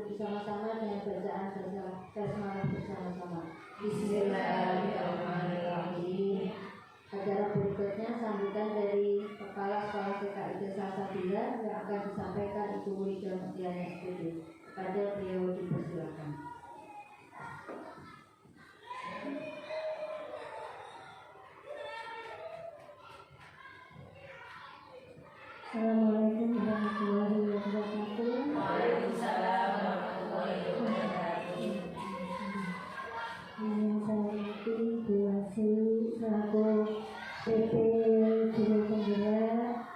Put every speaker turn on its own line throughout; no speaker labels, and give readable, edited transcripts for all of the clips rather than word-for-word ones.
bersama-sama dengan bacaan basmalah bersama-sama. Bismillahirrahmanirrahim. Acara berikutnya sambutan dari Kepala Sekolah TKID Salsabila yang akan disampaikan Ibu Wida Mulyana SPD. Kepada beliau dipersilakan. Assalamualaikum warahmatullahi wabarakatuh.
Waalaikumsalam warahmatullahi wabarakatuh.
Yang saya hormati Bu Wasi selaku PP Guru Penggerak,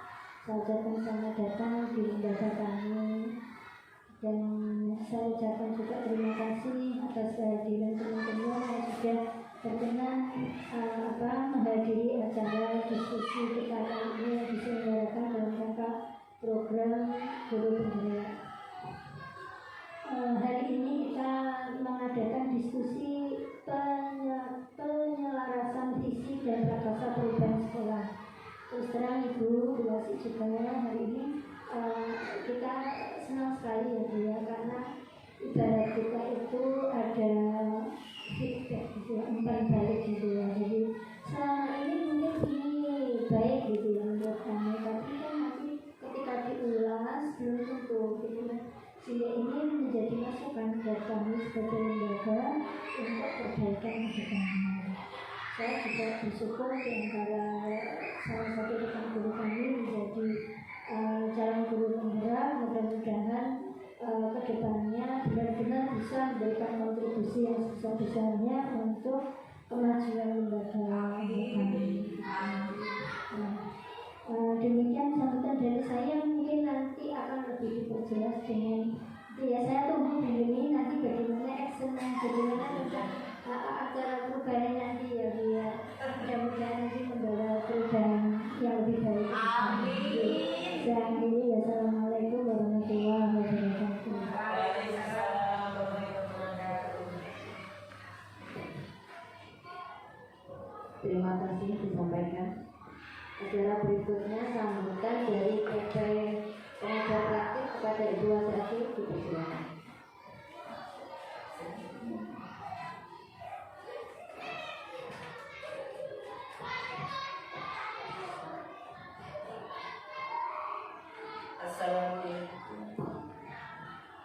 saya ucapkan selamat datang di lembaga kami dan saya ucapkan juga terima kasih atas kehadiran teman-teman yang sudah berkenan menghadiri acara diskusi kita kali ini yang diselenggarakan dalam rangka program Guru Penggerak. Hari ini kita mengadakan diskusi penyelarasan visi dan prakarsa perubahan sekolah. Terus terang Ibu Wasi juga hari ini kita senang sekali ya Bu ya, karena ibarat kita itu ada feedback gitu ya, umpan balik gitu ya. Jadi selama ini mungkin ini baik gitu ya menurut kami, tapi kan nanti ketika diulas belum tentu gitu ya. Sehingga ini menjadi masukan buat kami sebagai lembaga untuk perbaikan ke depannya. Saya juga bersyukur di antara salah satu rekan guru kami menjadi calon guru penggerak. Mudah-mudahan ke depannya benar-benar bisa memberikan kontribusi yang sebesar-besarnya untuk kemajuan lembaga kami. Demikian sambutan dari saya, mungkin nanti akan lebih diperjelas dengan ya saya tunggu di sini nanti bagaimana actionnya, bagaimana tentang acara perubahan nanti ya Bu ya. Mudah-mudahan nanti membawa perubahan yang lebih baik. Amin. Saya akhiri, wassalamualaikum warahmatullahi wabarakatuh.
Waalaikumsalam warahmatullahi wabarakatuh.
Terima kasih disampaikan. Acara berikutnya sambutan dari PP Pengajar Praktik kepada Ibu Wasati, dipersilakan.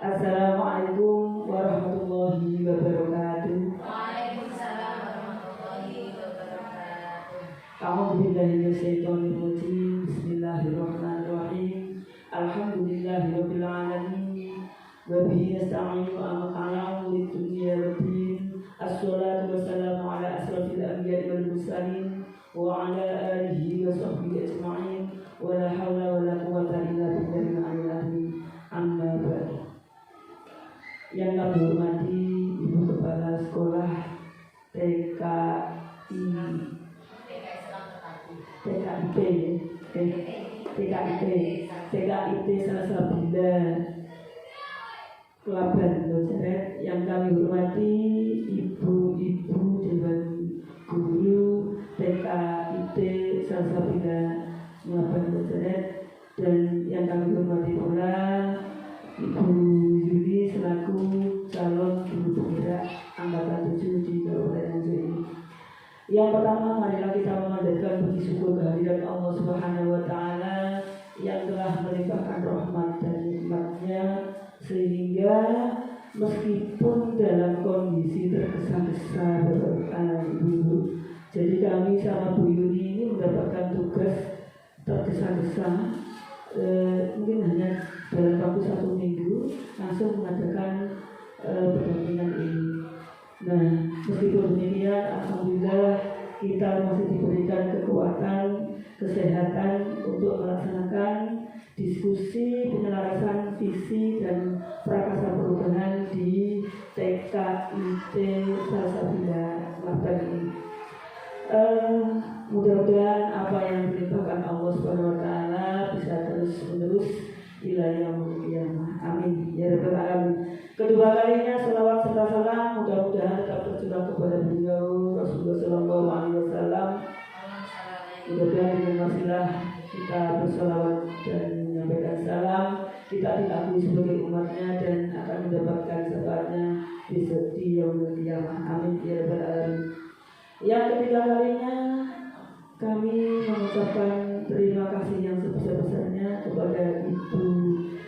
Assalamualaikum warahmatullahi wabarakatuh.
Waalaikumsalam warahmatullahi wabarakatuh.
A'udzubillahi minasyaitonir rajim. Bismillahirrahmanirrahim. Alhamdulillahirabbil alamin. Wa bihi nasta'inu ala umuri dunya waddin. Assalatu wassalamu ala asrofil anbiya'i wal mursalin wa ala alihi wa sahbihi ajma'in. Wa la haula wa la quwwata illa billahil aliyyil azim. Amma ba'du. Yang kami hormati Ibu Kepala Sekolah TKIP Salsabila Kelaban Lojeret, yang kami hormati Ibu-ibu Dewan Guru TKIP Salsabila Kelaban Lojeret, dan yang kami hormati pula Ibu Yuni selaku calon guru penggerak angkatan 7 di Kabupaten Nganjuk ini. Yang pertama, marilah kita memanjatkan puji syukur kehadirat Allah Subhanahu wa Ta'ala yang telah melimpahkan rahmat dan nikmatnya sehingga meskipun dalam kondisi tergesa-gesa Ibu, jadi kami sama Bu Yuni ini mendapatkan tugas tergesa-gesa, mungkin hanya dalam waktu 1 minggu langsung mengadakan pendampingan ini. Nah, meskipun demikian, alhamdulillah kita masih diberikan kekuatan, kesehatan untuk melaksanakan diskusi penyelarasan visi dan prakarsa perubahan di TKIP Salsabila Kelaban ini. Mudah-mudahan apa yang dilimpahkan Allah Subhanahu wa Ta'ala bisa terus-menerus ila yaumil qiyamah. Amin ya rabbal alamin. Kedua kalinya selawat serta salam mudah-mudahan tetap tercurah kepada beliau Rasulullah sallallahu alaihi wasallam. Mudah-mudahan dengan wasilah kita berselawat dan menyampaikan salam, kita diakui sebagai umatnya dan akan mendapatkan syafaatnya di yaumul qiyamah. Amin ya rabbal alamin. Yang ketiga kalinya kami mengucapkan terima kasih yang sebesar-besarnya kepada Ibu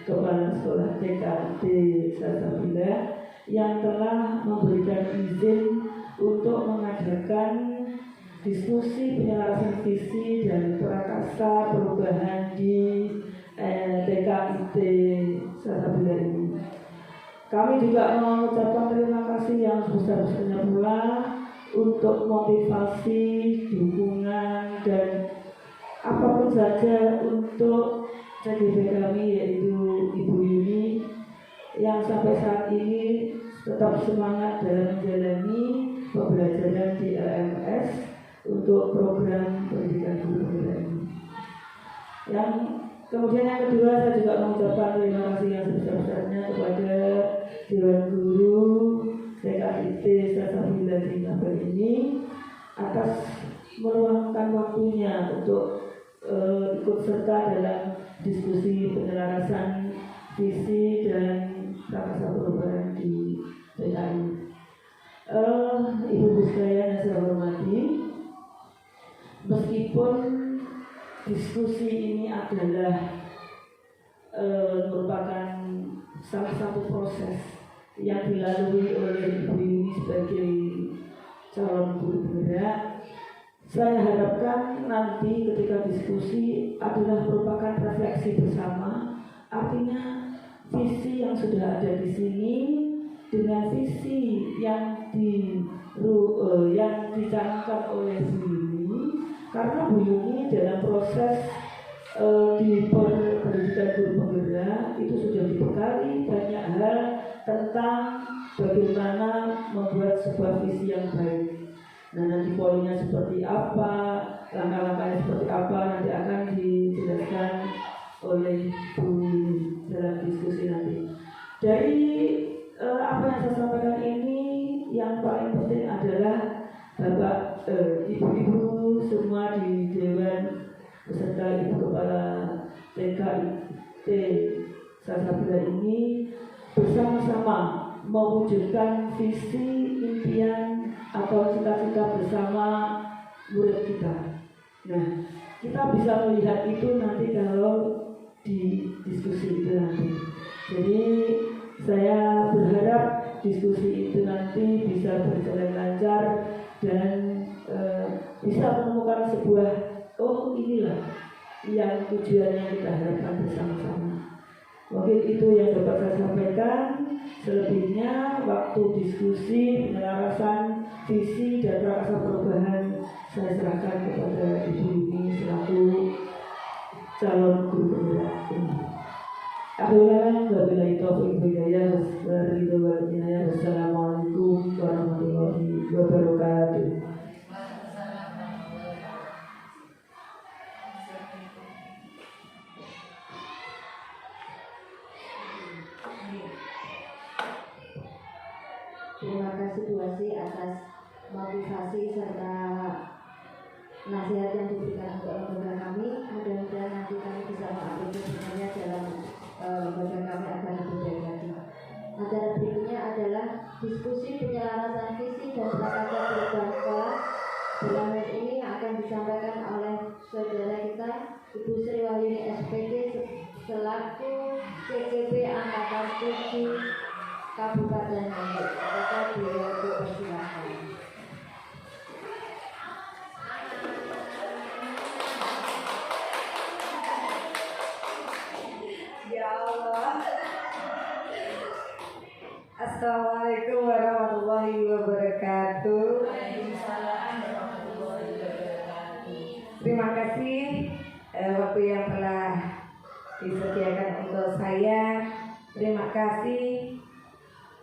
Kepala Sekolah TKD Salsabila yang telah memberikan izin untuk mengadakan diskusi penyelarasan visi dan prakasa perubahan di TKIT Salsabila ini. Kami juga mengucapkan terima kasih yang sebesar-besarnya pula untuk motivasi, dukungan, dan apapun saja untuk CGB kami, yaitu Ibu Yuni yang sampai saat ini tetap semangat dalam menjalani pembelajaran di LMS untuk program pendidikan guru ini. Kemudian yang kedua, saya juga mengucapkan terima kasih yang sebesar-besarnya kepada Dewan Guru TKIT Salsabila di Ngabel ini atas meluangkan waktunya untuk ikut serta dalam diskusi penyelarasan visi dan prakasa perubahan di PKI. Ibu-ibu sekalian yang saya hormati, meskipun diskusi ini adalah merupakan salah satu proses yang dilalui oleh Ibu Yuni sebagai calon guru penggerak, saya harapkan nanti ketika diskusi adalah merupakan refleksi bersama. Artinya visi yang sudah ada di sini dengan visi yang dicanangkan oleh Bu Yuni, karena Bu Yuni dalam proses di pendidikan guru penggerak itu sudah dibekali banyak hal tentang bagaimana membuat sebuah visi yang baik. Nah, nanti poinnya seperti apa, langkah-langkahnya seperti apa nanti akan dijelaskan oleh Bu Yuni dalam diskusi nanti. Dari apa yang saya sampaikan ini, yang paling penting adalah Bapak, Ibu-ibu semua di Dewan beserta Ibu Kepala TKIT Salsabila ini bersama-sama mewujudkan visi, impian atau cita-cita bersama murid kita. Nah, kita bisa melihat itu nanti kalau di diskusi itu nanti. Jadi saya berharap diskusi itu nanti bisa berjalan lancar dan bisa menemukan sebuah inilah yang tujuannya kita harapkan bersama-sama. Mungkin itu yang dapat saya sampaikan. Selebihnya waktu diskusi penyelarasan visi dan prakasa perubahan saya serahkan kepada Ibu Yuni selaku calon guru penggerak. Akhirnya wabillahi taufiq wal hidayah. Wassalamualaikum warahmatullahi wabarakatuh.
Terima kasih Bu Wasi atas motivasi serta nasihat yang diberikan untuk lembaga kami. Mudah-mudahan nanti kami bisa mengaplikasikannya dalam lembaga kami agar lebih baik lagi. Acara berikutnya adalah diskusi penyelarasan visi dan prakasa perubahan sekolah. Dalam hal ini akan disampaikan oleh saudara kita Ibu Sri Wahyuni SPD selaku CGB Angkatan 7 Kabupaten Lombok. Apakah beliau dipersilakan?
Ya Allah. Assalamualaikum warahmatullahi wabarakatuh.
Waalaikumsalam warahmatullahi wabarakatuh.
Terima kasih waktu yang telah disediakan untuk saya. Terima kasih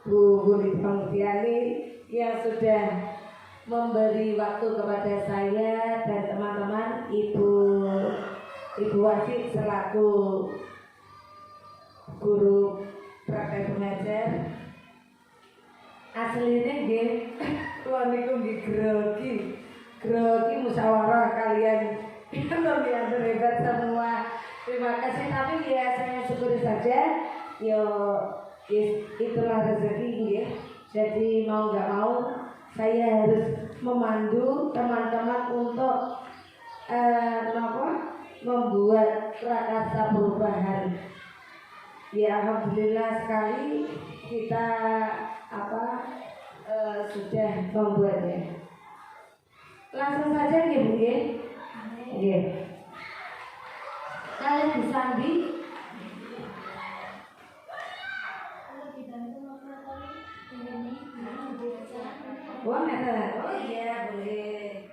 Bu Guli Pangtiani yang sudah memberi waktu kepada saya dan teman-teman, Ibu Wasit selaku guru praktek mengajar. Aslinya nggih kula niku nggih grogi musyawarah kalian luar biasa hebat semua. Terima kasih, tapi ya saya syukuri saja. Yo, itulah rezeki ya. Jadi mau nggak mau saya harus memandu teman-teman untuk membuat prakarsa perubahan. Ya alhamdulillah sekali kita sudah membuatnya. Langsung saja ya Bu ya. Iya. Kalian bisa ambil. Wah, oh iya boleh.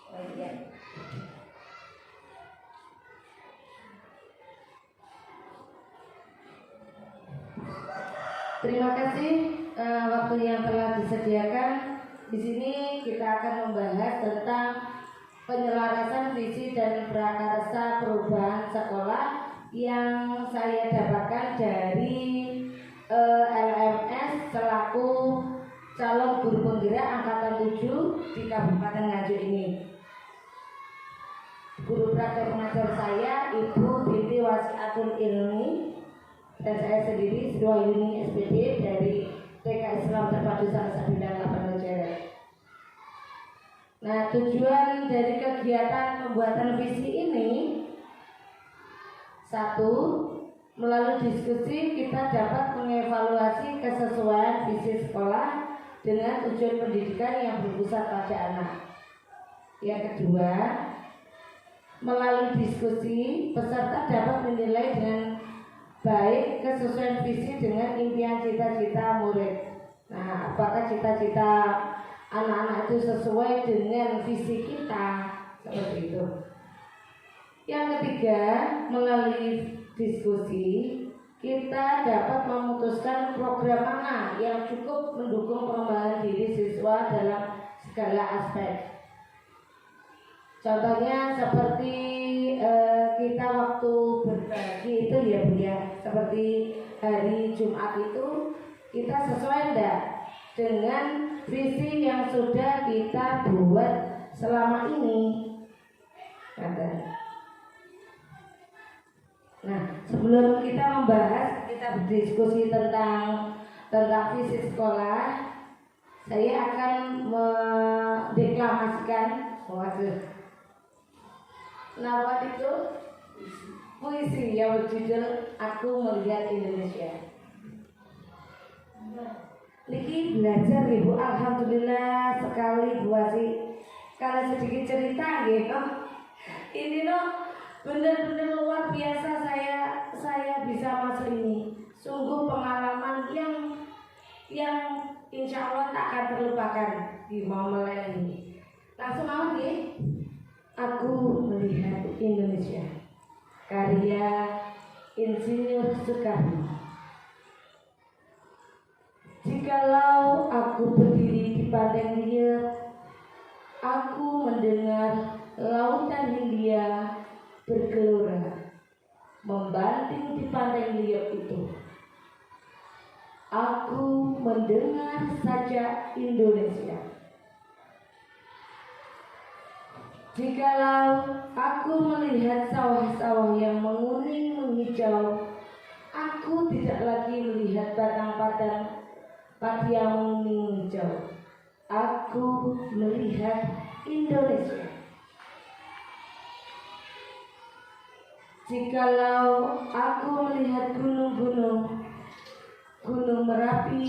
Oh iya. Terima kasih waktu yang telah disediakan. Di sini kita akan membahas tentang penyelarasan visi dan prakarsa perubahan sekolah yang saya dapatkan dari LMS selaku calon guru penggerak angkatan 7 di Kabupaten Nganjuk ini. Guru praktek pengajar saya Ibu Binti Wasiatul Ilmi dan saya sendiri Siswa Yuni SPD dari TK Islam Terpadu Salsabila 8 Jeret. Nah, tujuan dari kegiatan pembuatan visi ini, satu, melalui diskusi kita dapat mengevaluasi kesesuaian visi sekolah dengan tujuan pendidikan yang berpusat pada anak. Yang kedua, melalui diskusi peserta dapat menilai dengan baik kesesuaian visi dengan impian cita-cita murid. Nah, apakah cita-cita anak-anak itu sesuai dengan visi kita? Seperti itu. Yang ketiga, melalui diskusi kita dapat memutuskan program mana yang cukup mendukung pengembangan diri siswa dalam segala aspek. Contohnya seperti kita waktu berbagi itu ya Bu ya, seperti hari Jumat itu kita sesuai enggak dengan visi yang sudah kita buat selama ini. Nah, sebelum kita membahas, kita berdiskusi tentang visi sekolah, saya akan mendeklamasikan nama itu puisi yang berjudul Aku Melihat Indonesia. Niki belajar Ibu, alhamdulillah sekali Bu Wasi. Kalau sedikit cerita gitu, ini loh benar-benar luar biasa saya bisa masuk ini. Sungguh pengalaman yang insya Allah tak akan terlupakan di momen ini. Langsung mau nih. Aku Melihat Indonesia, karya Insinyur Soekarno. Jikalau aku berdiri di pantai liat, aku mendengar lautan Hindia bergelora membanting di pantai liat itu. Aku mendengar saja Indonesia. Jikalau aku melihat sawah-sawah yang menguning menghijau, aku tidak lagi melihat batang-batang padi yang menguning menghijau. Aku melihat Indonesia. Jikalau aku melihat gunung-gunung, Gunung Merapi,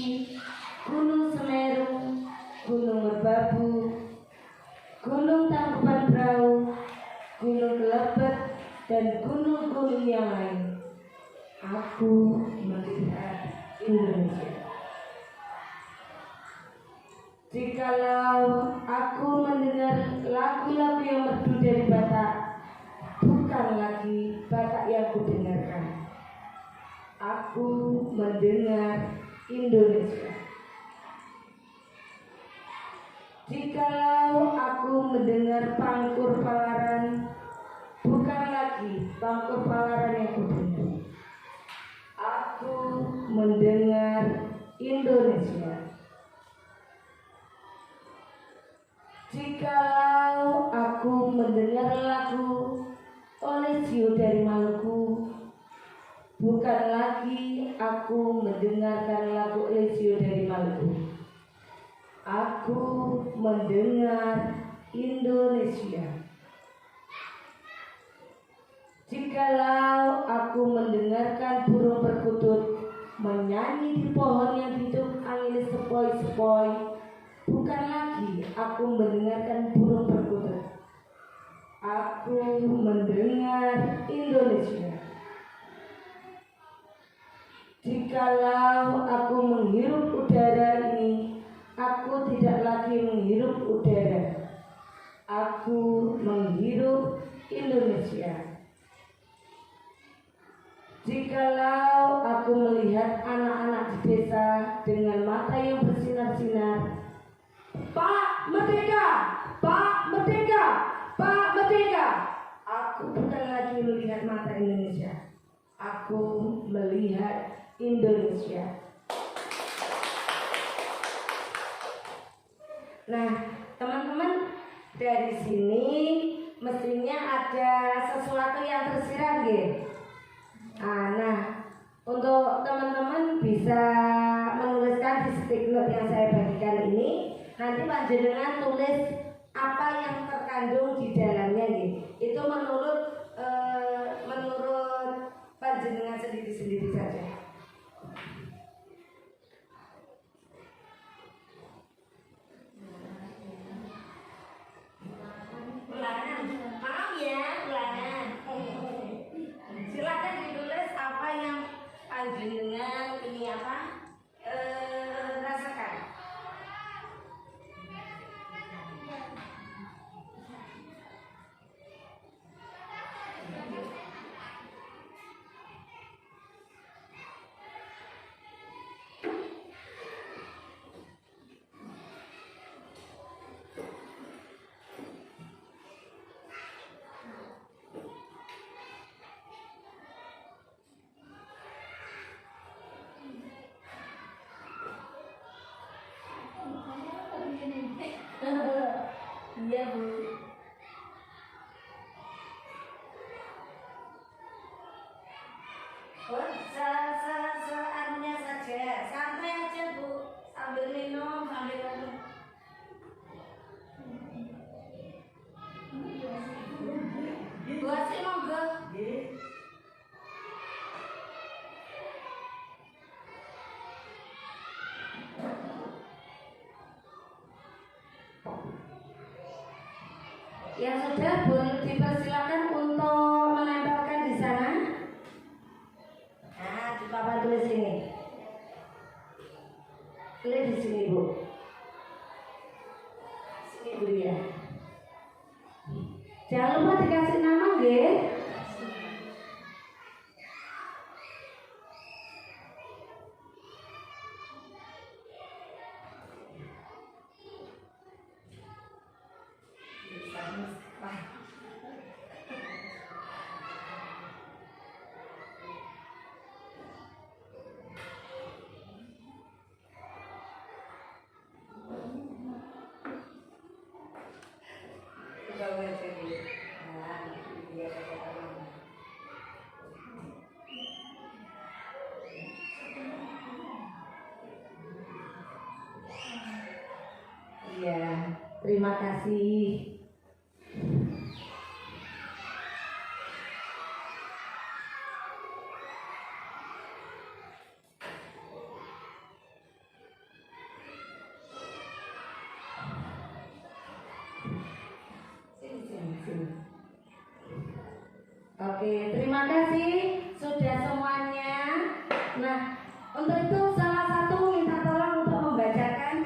Gunung Semeru, Gunung Merbabu, Gunung Tangkuban Perahu, Gunung Kelebet, dan gunung-gunung yang lain, aku melihat Indonesia. Jikalau aku mendengar lagu-lagu yang merdu dari Batak, bukan lagi Batak yang kudengarkan, aku mendengar Indonesia. Jikalau aku mendengar pangkur palaran, bukan lagi pangkur palaran yang kudengar, aku mendengar Indonesia. Jikalau aku mendengar lagu Olesio dari Maluku, bukan lagi aku mendengarkan lagu Olesio dari Maluku. Aku mendengar Indonesia. Jikalau aku mendengarkan burung perkutut menyanyi di pohon yang hidup angin sepoi-sepoi, bukan lagi aku mendengarkan burung perkutut. Aku mendengar Indonesia. Jikalau aku menghirup udara ini, aku tidak lagi menghirup udara. Aku menghirup Indonesia. Jikalau aku melihat anak-anak di desa dengan mata yang bersinar-sinar, Pak Merdeka, Pak Merdeka, Pak Merdeka, aku bukan lagi melihat mata Indonesia. Aku melihat Indonesia. Nah, teman-teman, dari sini mestinya ada sesuatu yang tersirat, gitu. Nah, untuk teman-teman bisa menuliskan di stick note yang saya bagikan ini. Nanti panjenengan tulis apa yang terkandung di dalamnya, gitu. Itu menurut panjenengan sendiri-sendiri saja. Ulangan, maaf ya, ulangan. Silakan ditulis apa yang panjenengan ini rasakan. Iya, Bu. Seadanya saja, santai aja, Bu. Sambil minum, sambil minum. Buat sih monggo. Yang sudah boleh dipersilakan untuk menempelkan di sana. Nah, di papan tulis ini. Tulis di sini, Bu. Sini dulu ya. Jangan lupa dikasih nama, nggih. Ya, terima kasih. Oke, terima kasih sudah semuanya. Nah, untuk itu salah satu minta tolong untuk membacakan.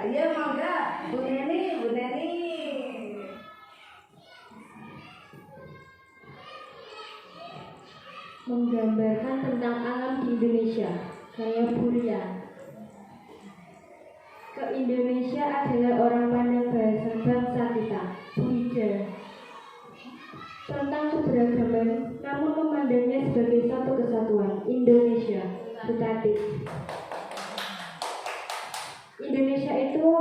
Iya, monggo, Bu Neni, Bu Neni.
Menggambarkan tentang alam di Indonesia. Saya Bulia. Ke Indonesia adalah orang pandang bahasa bangsa kita, Buida. Tentang keberagaman, namun memandangnya sebagai satu kesatuan, Indonesia. Tetapi Indonesia Indonesia itu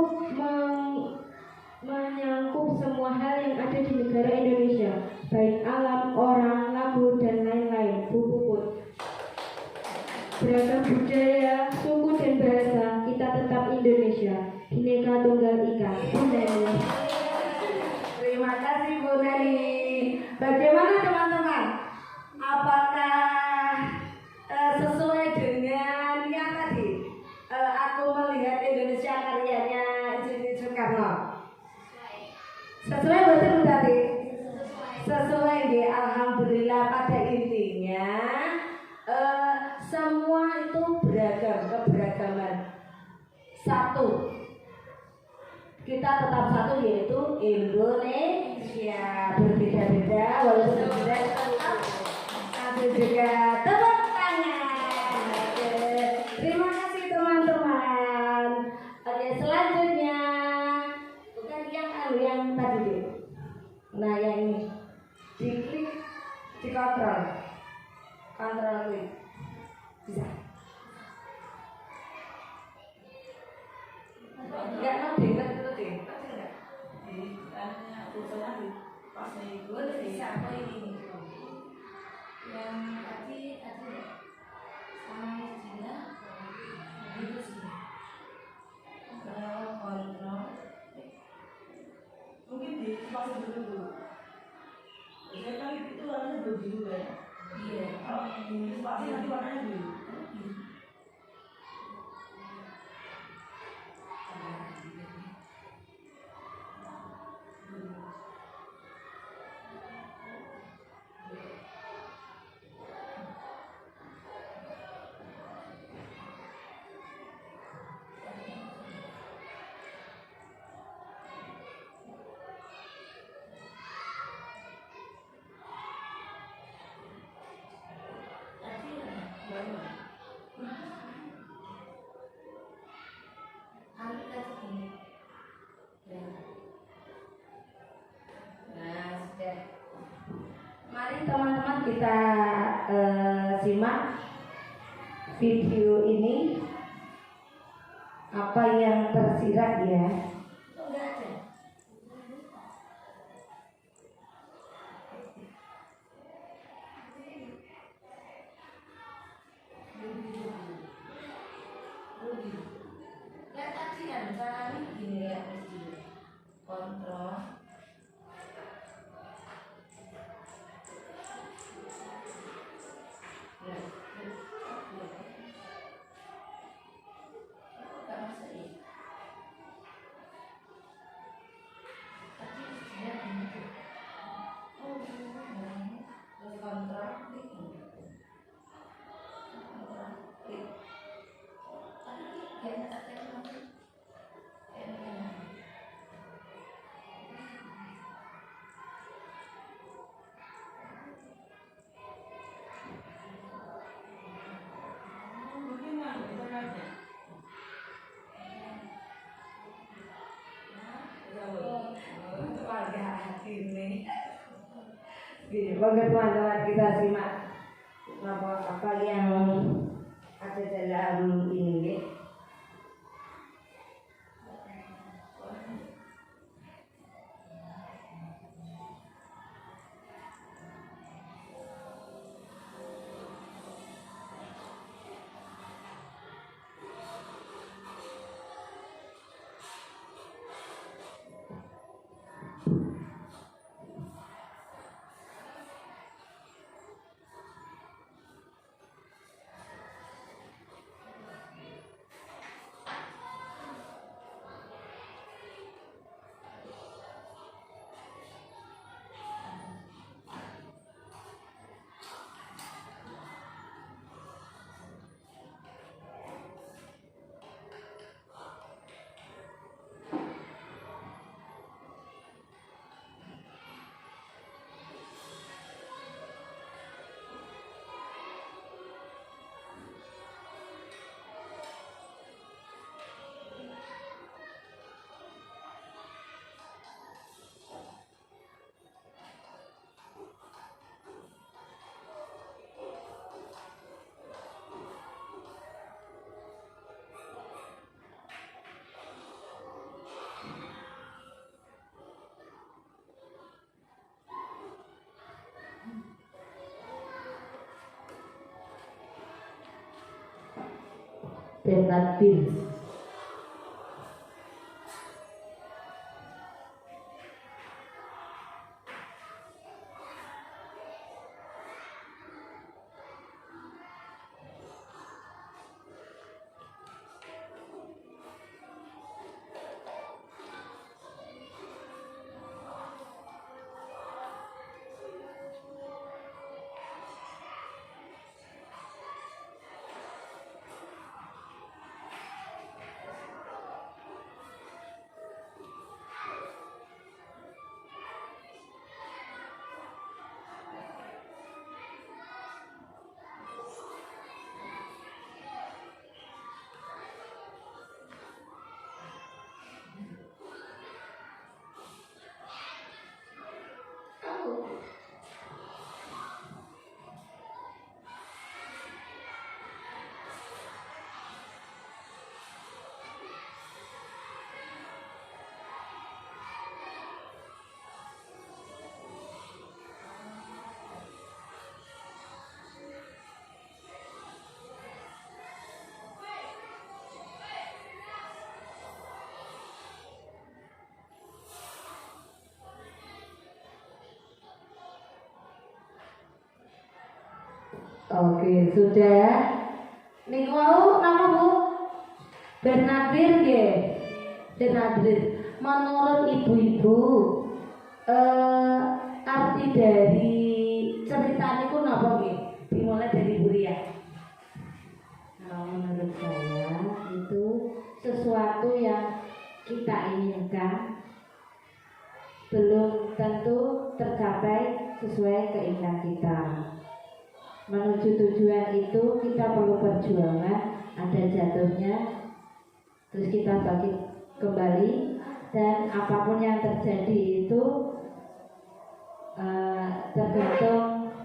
menyangkut semua hal yang ada di negara Indonesia, baik alam, orang, lagu, dan lain-lain. Bu Puput. Beragam budaya, suku, dan bahasa, kita tetap Indonesia. Bhinneka Tunggal Ika. Bu Neni.
Terima kasih Bu Neni. Bagaimana teman-teman? Apakah sesuai dengan yang tadi? Aku melihat Indonesia karyanya Insinyur Soekarno. Sesuai betul tadi? Sesuai deh. Alhamdulillah, pada intinya semua itu beragam, keberagaman satu. Kita tetap satu, yaitu Indonesia. Berbeda-beda walaupun berbeda, tapi juga tepuk tangan. Oke. Terima kasih teman-teman. Oke, selanjutnya bukan yang tadi deh. Nah, yang ini diklik, dikontrol, kontrol klik, bisa. Enggak mau dengar dulu deh.
Di tanya usulnya di pas nih gue bisa apa ini yang tadi sama istrinya gitu sih kalau kontrol mungkin di pas dulu saya kan itu warnanya biru ya iya kalau ini pasti nanti warnanya biru.
Mari teman-teman kita simak video ini, apa yang tersirat ya.
Kontrol
Bagi teman-teman kita simak apa yang ada dalam ini. Bernard Bill. Oke, sudah. Niku mau nama Bu Bernardir nggih. Bernardir. Menurut ibu-ibu arti dari cerita niku napa nggih? Dimulai dari Bu Ria. Kalau menurut saya itu sesuatu yang kita inginkan belum tentu tercapai sesuai keinginan kita. Menuju tujuan itu kita perlu perjuangan, ada jatuhnya, terus kita bangkit kembali, dan apapun yang terjadi itu tergantung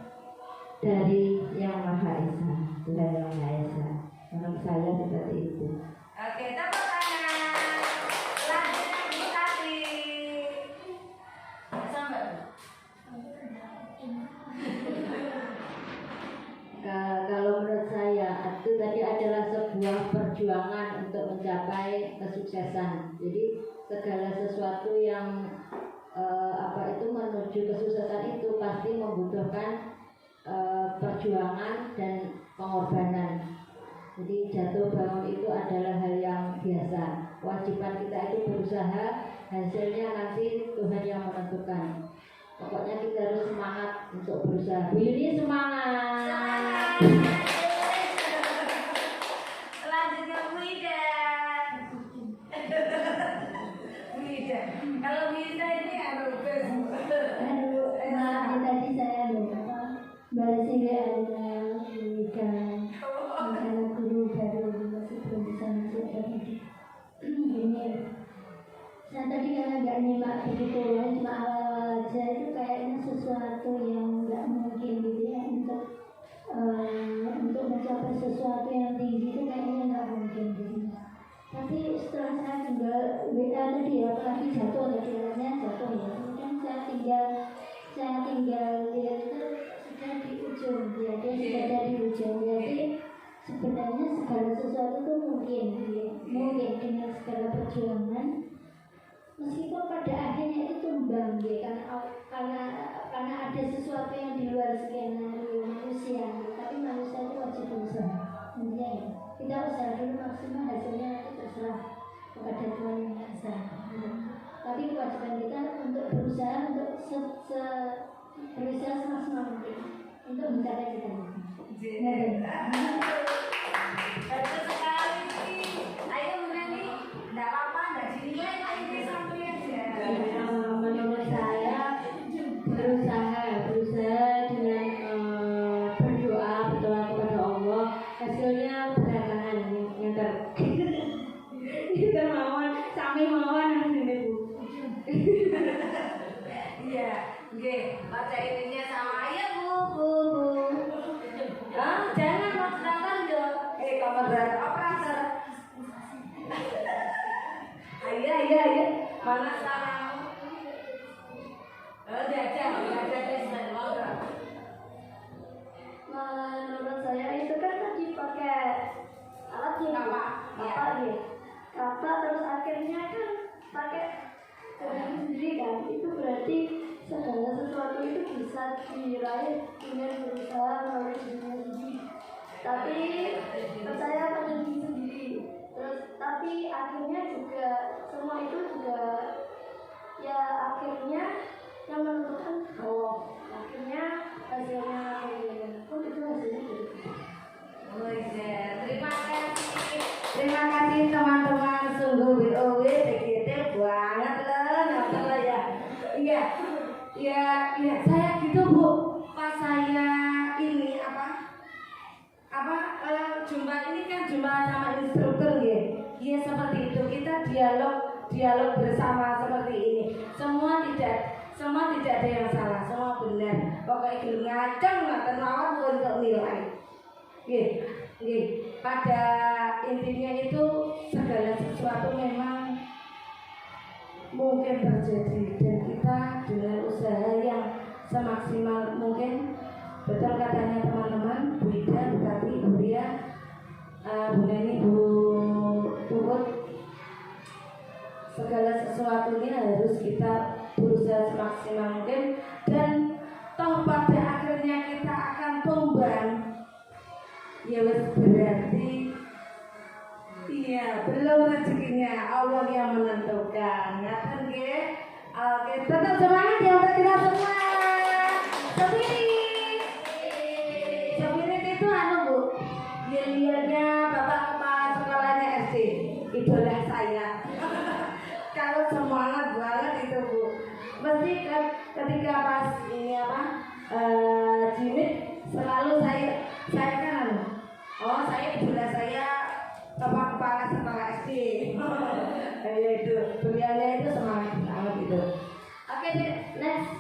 dari Yang Maha Esa, Tuhan Yang Maha Esa. Menurut saya seperti itu.
Oke, tepuk tangan. Selanjutnya Bu Tati. Sampai.
Kalau menurut saya itu tadi adalah sebuah perjuangan untuk mencapai kesuksesan. Jadi segala sesuatu yang menuju kesuksesan itu pasti membutuhkan perjuangan dan pengorbanan. Jadi jatuh bangun itu adalah hal yang biasa. Kewajiban kita itu berusaha, hasilnya nanti Tuhan yang menentukan. Pokoknya kita harus semangat untuk berusaha. Bu Yuni semangat.
Selanjutnya Bu Ida. Bu Ida. Kalau Bu Ida ini
Maaf tadi saya lupa. Bahasa ada pendidikan anak guru baru masih belum bisa masuk tadi. Gini, saya tadi karena nggak nyimak begitu ya, cuma awal aja itu kayaknya sesuatu yang nggak mungkin gitu ya untuk mencapai sesuatu yang tinggi itu kayaknya nggak mungkin gitu. Tapi setelah saya tinggal beda tadi ya, apalagi jatuh tadi katanya jatuh ya, kemudian saya tinggal lihat itu sudah di ujung ya, dia sudah ada di ujung. Jadi sebenarnya segala sesuatu itu mungkin ya, mungkin dengan segala perjuangan. Meskipun pada akhirnya itu tumbang ya, karena ada sesuatu yang di luar skenario manusia, tapi manusia itu wajib berusaha. Ya, kita usaha dulu maksimal, hasilnya nanti terserah kepada Tuhan Yang Maha Esa. Tapi kewajiban kita untuk berusaha untuk berusaha semaksimal mungkin untuk mencapai cita-cita.
Bagus sekali sih. Ayo menyanyi. Tidak apa-apa, tidak dinilai. Ayo sampai aja.
Menurut saya berusaha dengan berdoa kepada Allah, hasilnya belakangan yang kita mawon sami mawon ini Bu.
Iya, oke. Baca ininya sama ayo Bu.
Jangan mau sedangkan yo.
Kamar apa
bisa diraih dengan berusaha melalui dunia ini. Tapi percaya pada diri sendiri. Terus tapi akhirnya juga semua itu juga ya akhirnya yang menentukan Allah. Akhirnya hasilnya pun itu hasilnya gitu.
Oh iya, terima kasih teman-teman, sungguh BOW begitu banget loh, nonton ya. Iya, saya gitu Bu, pas saya ini jumpa ini kan jumpa sama instruktur ya. Iya seperti itu, kita dialog bersama seperti ini. Semua tidak ada yang salah, semua benar. Pokoknya ngaceng ngoten mawon untuk nilai. Pada intinya itu segala sesuatu memang mungkin terjadi dan kita dengan usaha yang semaksimal mungkin, betul katanya teman-teman, Bu Ida, Bu Tati, Bu Ria, Bu Neni, Bu Puput, segala sesuatunya harus kita berusaha semaksimal mungkin, dan toh pada akhirnya kita akan tumbang. Ya berarti iya belum rezekinya Allah yang menentukan. Ngaten nggih. Oke, tetap semangat ya untuk kita semua. Spirit itu Bu. Lihatnya Bapak Kepala Sekolahnya SD, idola saya. Kalau semangat banget itu Bu. Mesti ketika pas ini Jimit selalu saya kan saya idola saya Bapak Kepala Sekolah SD. Itu beliaunya itu semangat banget itu. Oke, next.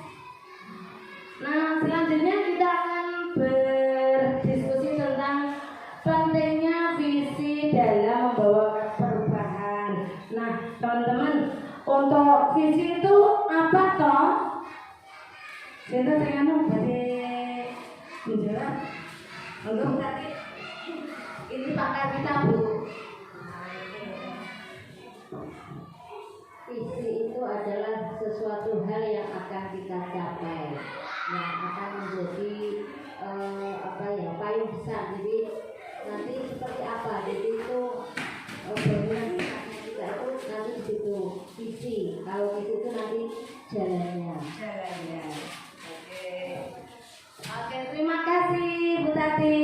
Nah, selanjutnya kita akan berdiskusi tentang pentingnya visi dalam membawa perubahan. Nah, teman-teman, untuk visi itu apa toh? Kita dengan berarti menjawab. Untuk tadi ini pakar kita Bu.
Visi itu adalah sesuatu hal yang akan kita capai, yang akan menjadi payung besar. Jadi nanti seperti apa? Jadi itu bangunan kita itu nanti di situ visi. Kalau visi itu nanti jalannya.
Oke, terima kasih Bu Tati.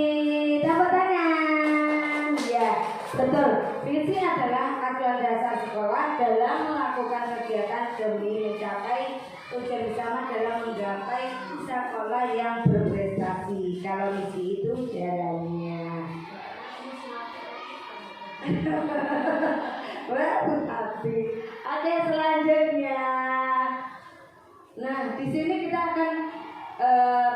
Tepuk tangan. Ya, betul. Visi adalah acuan dasar sekolah dalam melakukan kegiatan demi mencapai tujuan bersama dalam menggapai sekolah yang berprestasi. Kalau misi itu jalannya. Wah, Bu Tati. Oke, selanjutnya. Nah, di sini kita akan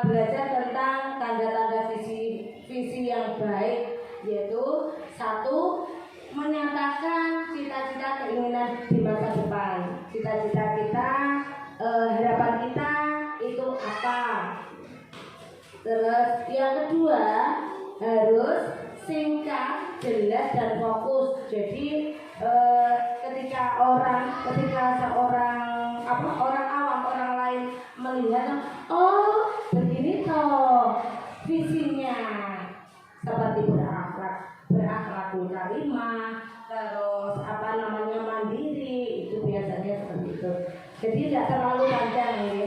belajar tentang tanda-tanda visi yang baik, yaitu satu, menyatakan cita-cita keinginan di masa depan. Cita-cita kita, harapan kita itu apa. Terus yang kedua, harus singkat, jelas dan fokus. Jadi ketika seorang orang awam, orang lain melihat, oh begini toh visinya, seperti berakhlakul karimah, terus mandiri, itu biasanya seperti itu. Jadi tidak terlalu panjang ya.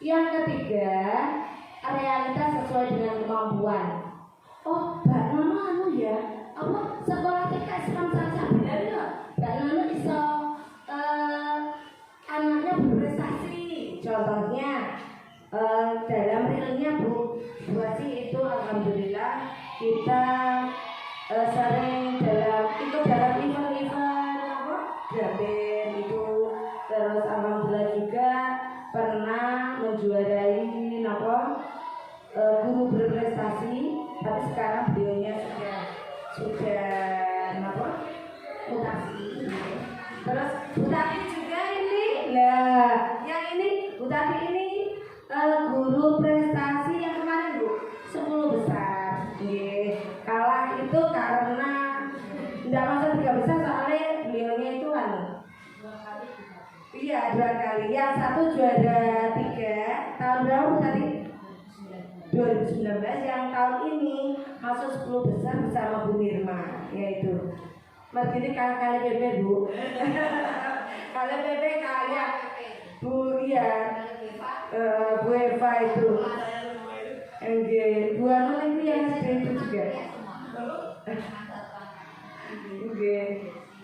Yang ketiga, realitas sesuai dengan kemampuan. Oh, Mbak Nana ya, sekolah TK Islam saja benar ya. Mbak Nana bisa anaknya berprestasi. Contohnya dalam realnya Bu Asi itu alhamdulillah kita sering ikut dalam event Graben itu, terus alhamdulillah juga pernah menjuarai guru berprestasi, tapi sekarang beliaunya sudah mutasi. Terus Bu Tati juga ini, yang ini Bu Tati ini guru prestasi yang kemarin Bu 10 besar. Kalah itu karena tidak masuk 3 besar, soalnya beliaunya itu Iya, 2 kali. Yang satu juara 3 tahun berapa tahun tadi 2019 yang tahun ini masuk 10 besar bersama Bu Nirma, yaitu Margini kali PP Bu. Kali PP kayak Bu Bu Eva itu. Bu Anu itu yang itu juga.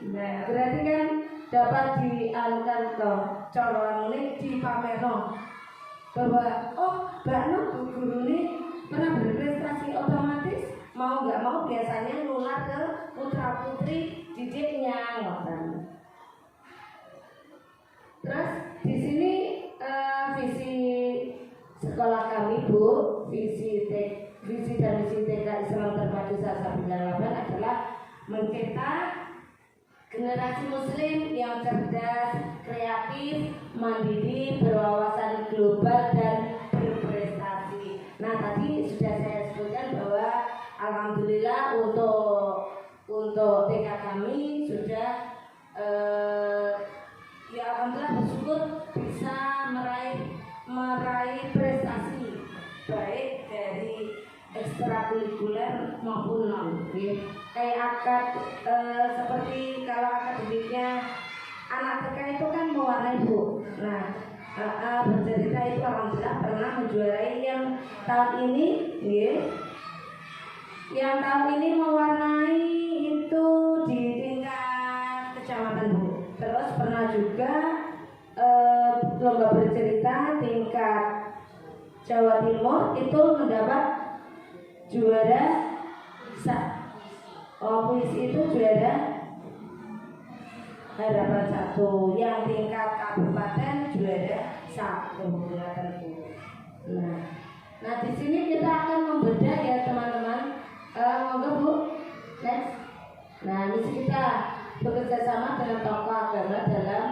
Nah, berarti kan dapat dianukan toh calon ini di pamerno bahwa Mbak Nur Bu guru ini pernah berprestasi, otomatis mau nggak mau biasanya nular ke putra putri didiknya ngoten. Terus di sini visi sekolah kami Bu, visi dan misi TK Islam Terpadu Salsabila Laban adalah mencetak generasi muslim yang cerdas, kreatif, mandiri, berwawasan global dan berprestasi. Nah, tadi sudah saya sebutkan bahwa alhamdulillah untuk TK kami sudah ya alhamdulillah bersyukur bisa meraih prestasi baik dari ekstrakurikuler maupun non. Kayak seperti kalau akademiknya anak TK itu kan mewarnai Bu. Nah, bercerita itu alhamdulillah pernah menjuarai yang tahun ini, yang tahun ini mewarnai itu di tingkat kecamatan Bu. Terus pernah juga lomba bercerita tingkat Jawa Timur itu mendapat juara puisi itu juara harapan 1, yang tingkat kabupaten juara 1. Nah di sini kita akan membedah ya teman-teman. Monggo Bu, next. Nah misi kita bekerja sama dengan tokoh agama dalam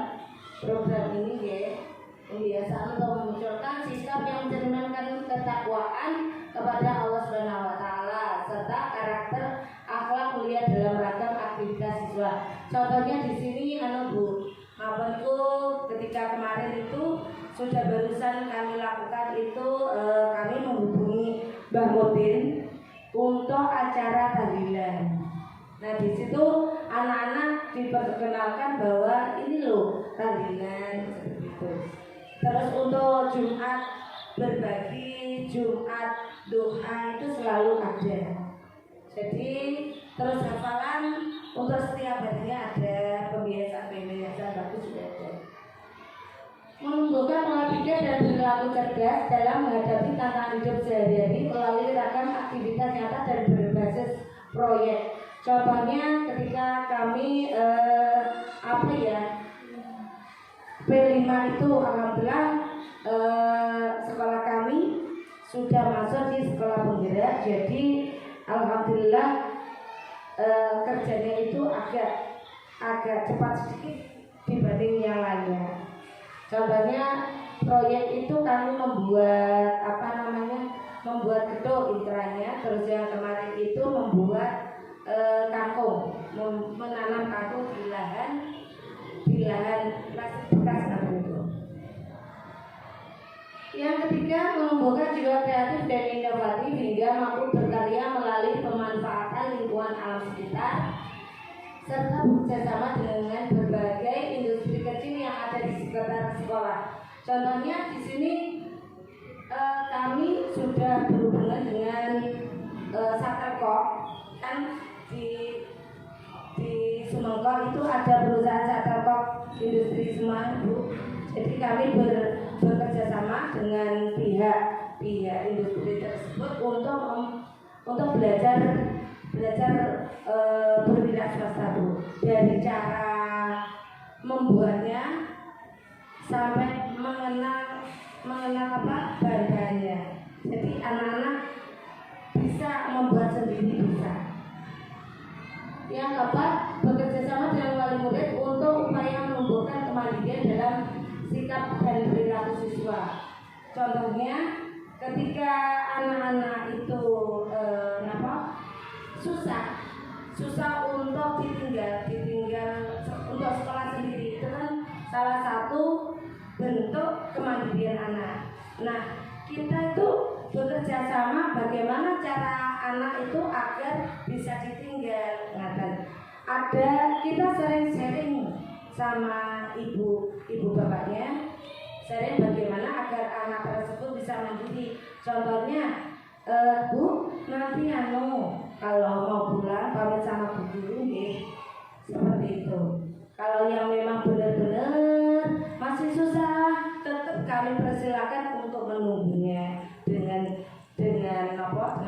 program ini ya. Pembiasaan untuk memunculkan sikap yang mencerminkan ketakwaan kepada Allah Subhanahu wa taala serta karakter akhlak mulia dalam ragam aktivitas siswa. Contohnya di sini Bu, ketika kemarin itu sudah barusan kami lakukan itu kami menghubungi Mbah Mutin untuk acara tahlilan. Nah di situ anak-anak diperkenalkan bahwa ini loh tahlilan seperti itu. Terus untuk Jumat berbagi, Jumat doa itu selalu ada. Jadi terus hafalan untuk setiap harinya ada, pembiasaan bagus sudah ada. Menumbuhkan pola pikir dan perilaku cerdas dalam menghadapi tantangan hidup sehari-hari melalui ragam aktivitas nyata dan berbasis proyek. Contohnya ketika kami P5 itu alhamdulillah sekolah kami sudah masuk di sekolah penggerak. Jadi alhamdulillah kerjanya itu agak cepat sedikit dibanding yang lainnya. Contohnya proyek itu kami membuat membuat gedung intranya. Terus yang kemarin itu membuat kangkung, menanam kangkung di lahan plastik bekas itu. Yang ketiga, menumbuhkan jiwa kreatif dan inovatif hingga mampu berkarya melalui pemanfaatan lingkungan alam sekitar serta bekerjasama dengan berbagai industri kecil yang ada di sekitar sekolah. Contohnya di sini kami sudah berhubungan dengan Shuttercock, kan di Sumengkol itu ada perusahaan Shuttercock industri semua Bu. Jadi kami bekerja sama dengan pihak industri tersebut untuk belajar berwira swasta Bu. Dari cara membuatnya sampai mengenal bahan-bahannya. Jadi anak-anak bisa membuat sendiri bisa. Yang keempat, bekerja sama dengan wali murid untuk upaya menumbuhkan kemandirian dalam sikap dan perilaku siswa. Contohnya, ketika anak-anak itu susah untuk ditinggal untuk sekolah sendiri, itu kan salah satu bentuk kemandirian anak. Nah, kita itu bekerja sama bagaimana cara anak itu agar bisa ditinggal. Ada kita sering sharing sama ibu bapaknya, sharing bagaimana agar anak tersebut bisa mandiri. Contohnya, Bu, nanti kalau mau pulang pamit sama bu guru nih, seperti itu. Kalau yang memang benar-benar masih susah, tetap kami persilakan untuk menunggunya dengan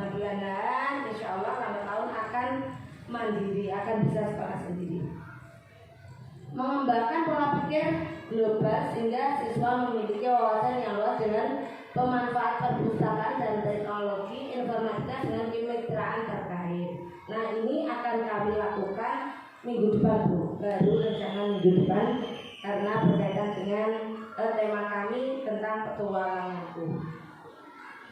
bulanan, insya Allah lambat tahun akan mandiri, akan bisa sekolah sendiri. Mengembangkan pola pikir global sehingga siswa memiliki wawasan yang luas dengan pemanfaat perpustakaan dan teknologi informatika dengan kemitraan terkait. Nah, ini akan kami lakukan minggu depan, Bu. Baru rencana minggu depan karena berkaitan dengan tema kami tentang petualanganku.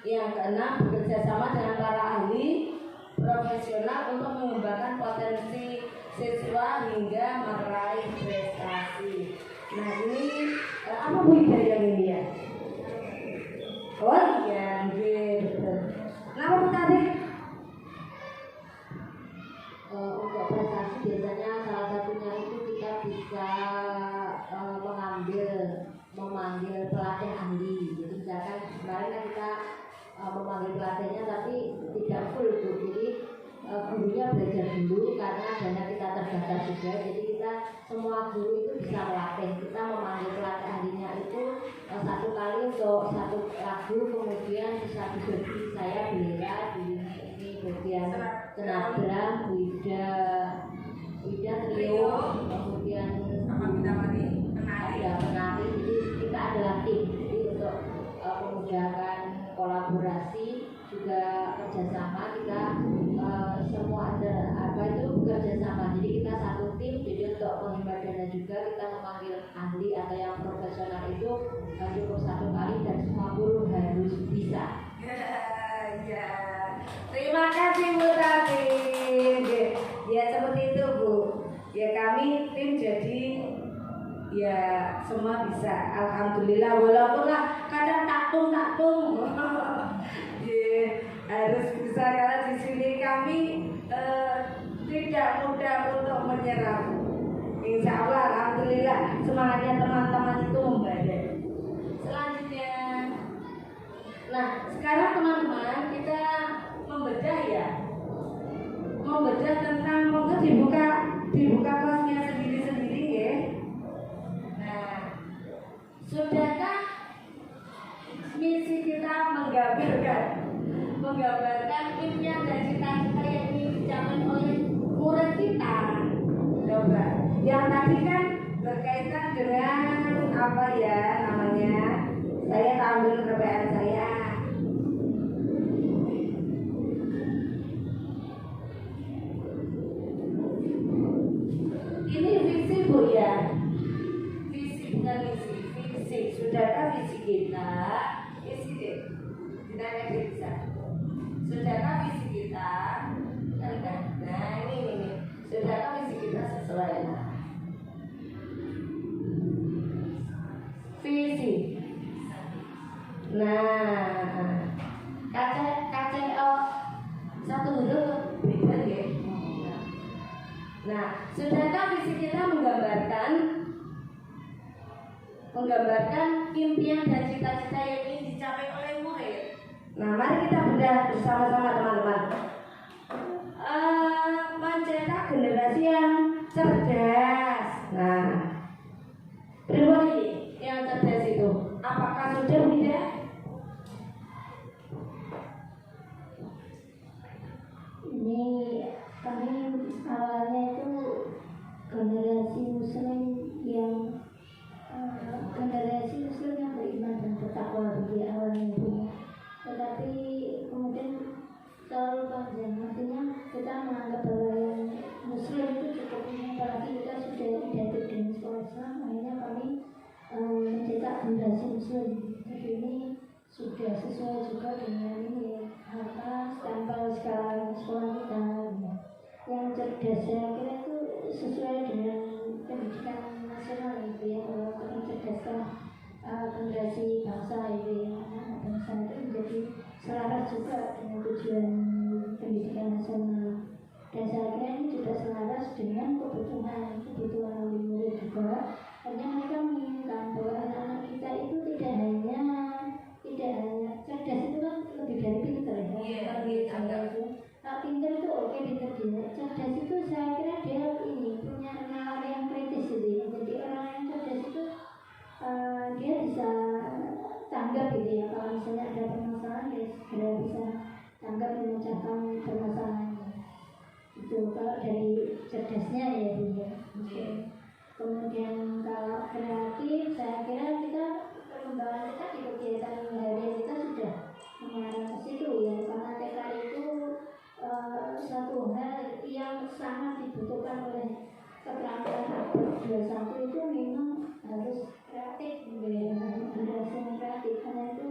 Yang keenam, bekerja sama dengan para ahli profesional untuk mengembangkan potensi siswa hingga meraih prestasi. Nah, ini apa Bu yang ini ya? Oh iya, betul. Kenapa Bu tadi?
Untuk prestasi biasanya salah satunya itu kita bisa memanggil pelatih ahli. Jadi misalkan kemarin kan kita memanggil pelatihnya tapi tidak full Bu. Jadi gurunya belajar dulu karena dana kita terbatas juga. Jadi kita semua guru itu bisa melatih. Kita memanggil pelatih ahlinya itu satu kali untuk satu lagu, kemudian satu bagi saya Bella di ini bagian senadram, Wida trio, kemudian ada penari. Jadi kita adalah tim. Jadi untuk memudahkan kolaborasi juga kerjasama kita semua ada bekerja sama. Jadi kita satu tim. Jadi untuk menghemat dana juga kita memanggil ahli atau yang profesional itu cukup satu kali dan semua guru harus bisa.
Ya, terima kasih Bu Tati. Ya seperti itu Bu. Ya kami tim jadi ya semua bisa. Alhamdulillah walaupun kadang taktung. Harus bisa karena di sini kami tidak mudah untuk menyerah. Insya Allah, alhamdulillah semangatnya teman-teman itu membadai. Selanjutnya, nah sekarang teman-teman kita membedah tentang monggo dibuka kelasnya sendiri-sendiri ya. Nah, sudahkah misi kita menggambarkan impian dan cita-cita yang ingin dicapai oleh murid kita? Coba, yang tadi kan berkaitan dengan apa ya namanya? Saya ambil perbedaan saya. Ini visi Bu ya. Visi bukan visi. Sudahkah visi kita? Visi deh. Ditanya bisa. Sudahkah visi kita? Nah ini. Sudahkah visi kita sesuai? Visi. Nah, KCO satu huruf beda ya. Nah, sudahkah visi kita menggambarkan impian dan cita-cita yang ingin dicapai oleh murid? Nah, mari kita bedah bersama-sama teman-teman. Mencetak generasi yang cerdas. Nah, pribadi yang cerdas itu, apakah sudah tidak?
Ini kami awalnya itu generasi muslim yang beriman dan bertakwa di awalnya itu. Tetapi kemudian terlalu panjang, artinya kita menganggap bahwa yang muslim itu cukup ini, apalagi kita sudah identik dengan sekolah Islam. Akhirnya kami mencetak generasi muslim. Jadi ini sudah sesuai juga dengan ini stempel sekarang sekolah kita ya. Yang cerdas saya kira itu sesuai dengan pendidikan nasional itu ya, mencerdaskan generasi bangsa ini, anak bangsa itu menjadi selaras juga dengan tujuan pendidikan nasional. Dan saya kira ini juga selaras dengan kebutuhan wali murid juga. Hanya mereka menginginkan bahwa anak-anak kita itu tidak hanya cerdas, itu kan lebih dari pintar ya. Pintar itu oke, pintar dia. Cerdas itu saya kira dia ini punya nalar yang kritis gitu ya. Jadi orang yang cerdas itu dia bisa tanggap gitu ya. Kalau misalnya ada permasalahan dia segera bisa tanggap memecahkan permasalahannya. Itu kalau dari cerdasnya ya Bu ya. Kemudian kalau kreatif, saya kira perkembangan kita di kegiatan harian kita sudah mengarah ke situ ya, karena TK itu satu hal yang sangat dibutuhkan oleh keterampilan abad 21 itu memang harus kreatif, harus yang kreatif, karena itu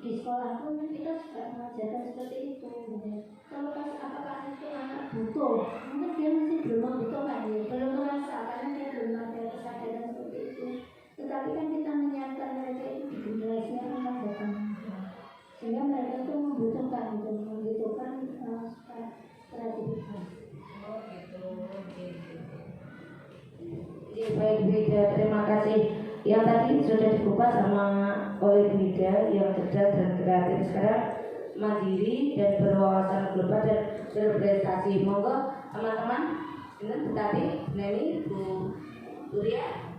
di sekolah pun kita sudah mengajarkan seperti itu. Kalau pas apakah itu anak butuh, mungkin dia masih belum membutuhkan ya, belum merasa karena dia belum ada kesadaran seperti itu. Tetapi kan kita menyiapkan mereka itu di generasi yang akan datang, sehingga mereka itu membutuhkan kreativitas.
Baik Bu Ida, terima kasih. Yang tadi sudah dikupas sama oleh Bu Ida, yang cerdas dan kreatif, sekarang mandiri dan berwawasan global dan berprestasi. Monggo teman-teman, ini tadi Neni, Bu Ria.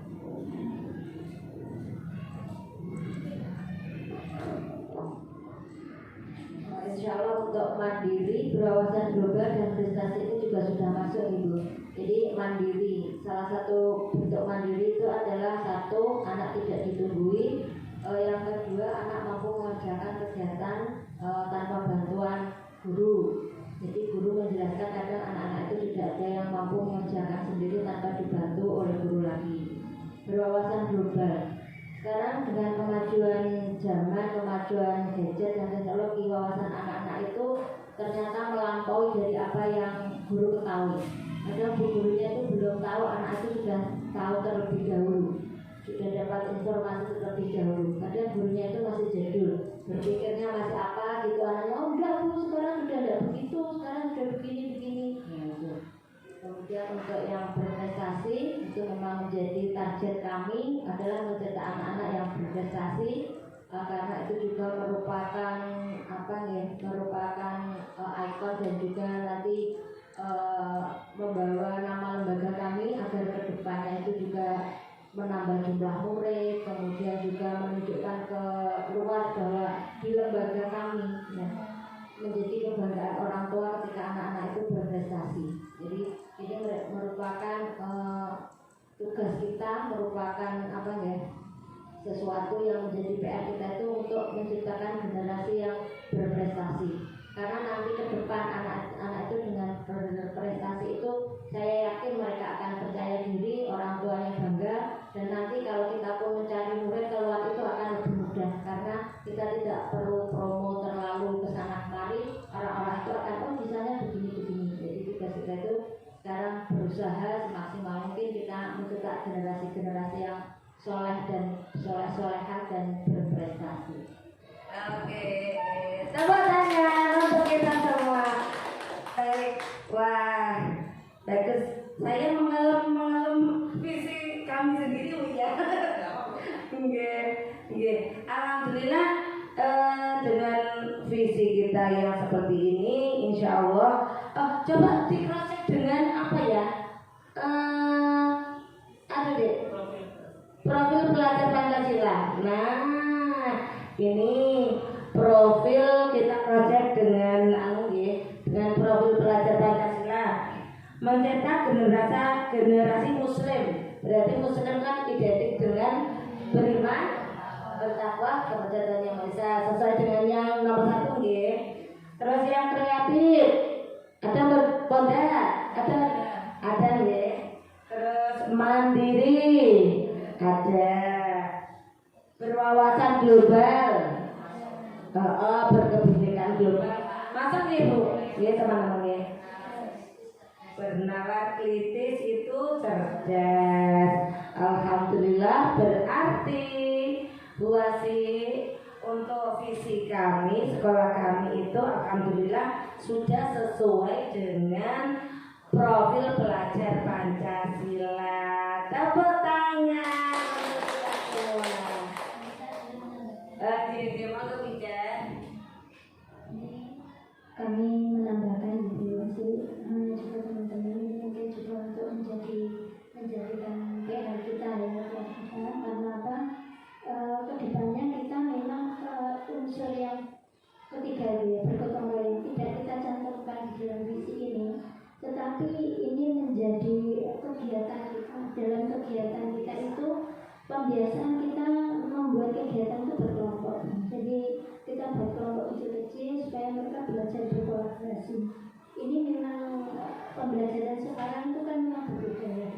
Insya Allah untuk mandiri, berwawasan global dan prestasi itu juga sudah masuk Ibu. Jadi mandiri, salah satu bentuk mandiri itu adalah satu, anak tidak ditunggui, yang kedua anak mampu mengerjakan kegiatan tanpa bantuan guru. Jadi guru menjelaskan kadang anak-anak itu tidak ada yang mampu mengerjakan sendiri tanpa dibantu oleh guru lagi. Berwawasan global. Sekarang dengan kemajuan zaman, kemajuan gadget dan teknologi, wawasan anak-anak itu ternyata melampaui dari apa yang guru ketahui. Kadang gurunya itu belum tahu, anak itu sudah tahu terlebih dahulu, sudah dapat informasi terlebih dahulu. Kadang gurunya itu masih jadul, berpikirnya masih apa gitu, anaknya oh enggak Bu, sekarang sudah tidak begitu, sekarang sudah begini. Kemudian untuk yang berprestasi itu memang menjadi target kami adalah mencetak anak-anak yang berprestasi, karena itu juga merupakan ikon dan juga nanti membawa nama lembaga kami agar ke depannya itu juga menambah jumlah murid, kemudian juga menunjukkan ke luar bahwa di lembaga kami ya, menjadi kebanggaan orang tua ketika anak-anak itu berprestasi. Jadi ini merupakan tugas kita, merupakan sesuatu yang menjadi PR kita itu untuk menciptakan generasi yang berprestasi. Karena nanti ke depan anak-anak itu dengan berprestasi itu saya yakin mereka akan percaya diri, orang tuanya bangga, dan nanti kalau kita pun mencari murid keluar itu akan lebih mudah karena kita tidak perlu promo terlalu kesana kemari, orang-orang itu akan bisanya begini. Jadi tugas kita itu sekarang berusaha semaksimal mungkin kita mencetak generasi-generasi yang soleh dan soleh-solehah dan berprestasi. Oke, tepuk tangan untuk kita semua. Baik, wah, bagus. Saya mengalami visi kami sendiri, Bu ya. Nggih. Alhamdulillah dengan visi kita yang seperti ini, insya Allah. Coba di cross check dengan apa ya? Ada deh. Profil pelajar Pancasila. Nah, ini profil kita cross-check dengan dengan profil pelajar Pancasila. Mencetak generasi muslim. Berarti muslim kan identik dengan beriman, bertakwa, kepada Tuhan Yang Maha Esa, sesuai dengan yang nomor 1 nggih. Terus yang kreatif, ada berpondok, ada nggih. Terus mandiri, ada berwawasan global, berkebinekaan global. Masa nih Bu, ya teman-teman ya. Bernalar kritis itu cerdas. Alhamdulillah berarti Bu Asi, untuk visi kami, sekolah kami itu alhamdulillah sudah sesuai dengan profil pelajar Pancasila. Tepuk tangan untuk kita semua. Gimana Wida?
Kami menambahkan gitu sih, juga teman-teman ini mungkin juga untuk menjadikan PR kita ya, karena apa? Kedepannya kita memang unsur yang ketiga ya, bergotong royong tidak kita cantumkan di dalam visi ini, tetapi ini menjadi kegiatan kita. Dalam kegiatan kita itu pembiasaan kita membuat kegiatan itu berkelompok. Jadi kita buat kelompok kecil-kecil supaya mereka belajar berkolaborasi. Ini memang pembelajaran sekarang itu kan memang berbeda ya.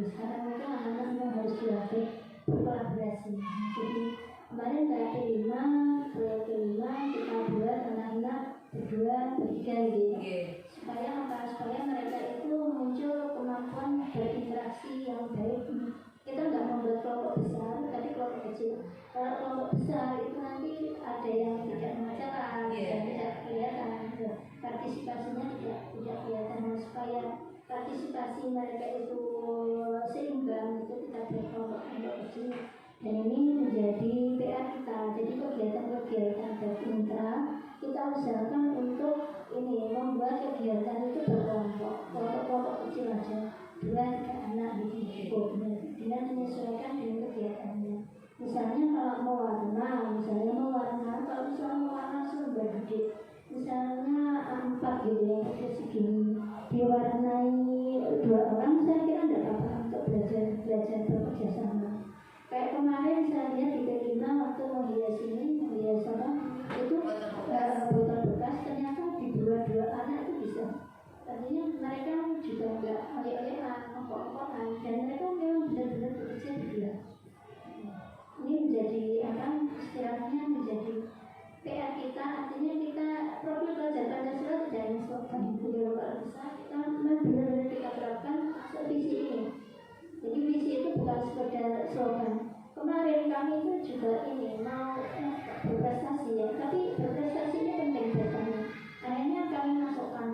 Sekarang itu anak-anak memang harus dilatih berkolaborasi. Jadi kemarin PAP 5, proyek kelima kita buat anak-anak berdua, bertiga gitu. Supaya apa? Supaya mereka itu muncul kemampuan berinteraksi yang baik. Kita nggak membuat kelompok besar, tapi kelompok kecil. Kalau kelompok besar itu nanti ada yang tidak mengacaukan, dan tidak kelihatan, partisipasinya tidak kelihatan. Supaya partisipasi mereka itu seimbang, itu kita buat kelompok kecil. Dan ini menjadi PR kita. Jadi kegiatan-kegiatan intra kita usahakan untuk ini membuat kegiatan itu berkelompok, kelompok kecil aja, 2-3 anak gitu, dengan menyesuaikan dengan kegiatannya. Misalnya kalau mau warna, kalau misalnya mau warna sudah gede, misalnya 4 gitu yang kecil segini, diwarnai 2 orang, saya kira tidak apa-apa untuk belajar bekerja sama. Kayak kemarin saya lihat di P5 waktu menghias apa itu botol bekas, ternyata di 2 anak itu bisa. Artinya mereka juga enggak oleh-olehan, ngokok-ngokokan, dan mereka memang benar-benar bekerja berdua. Ini menjadi apa? Istilahnya menjadi PR kita. Artinya kita profil pelajar Pancasila tidak hanya slogan di dalam besar, kita benar-benar kita terapkan masuk visi ini. Jadi visi itu bukan sekedar slogan. Kemarin kami itu juga ini mau berprestasi ya, tapi berprestasi ini penting buat kami. Akhirnya kami masukkan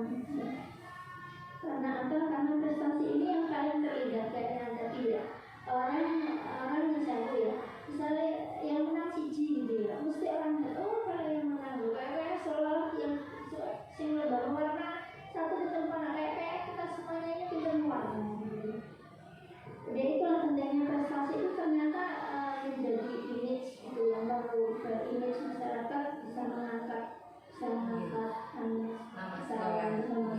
karena apa? Karena prestasi ini yang paling terlihat kayaknya tadi ya. Orang misalnya ya, misalnya yang menang siji gitu ya, mesti orang kalau yang menang kayak seolah yang lomba warna satu di tempat kayak kita semuanya ini pintar warna gitu. Jadi itulah pentingnya prestasi itu ternyata menjadi image gitu yang baru, image masyarakat bisa mengangkat nama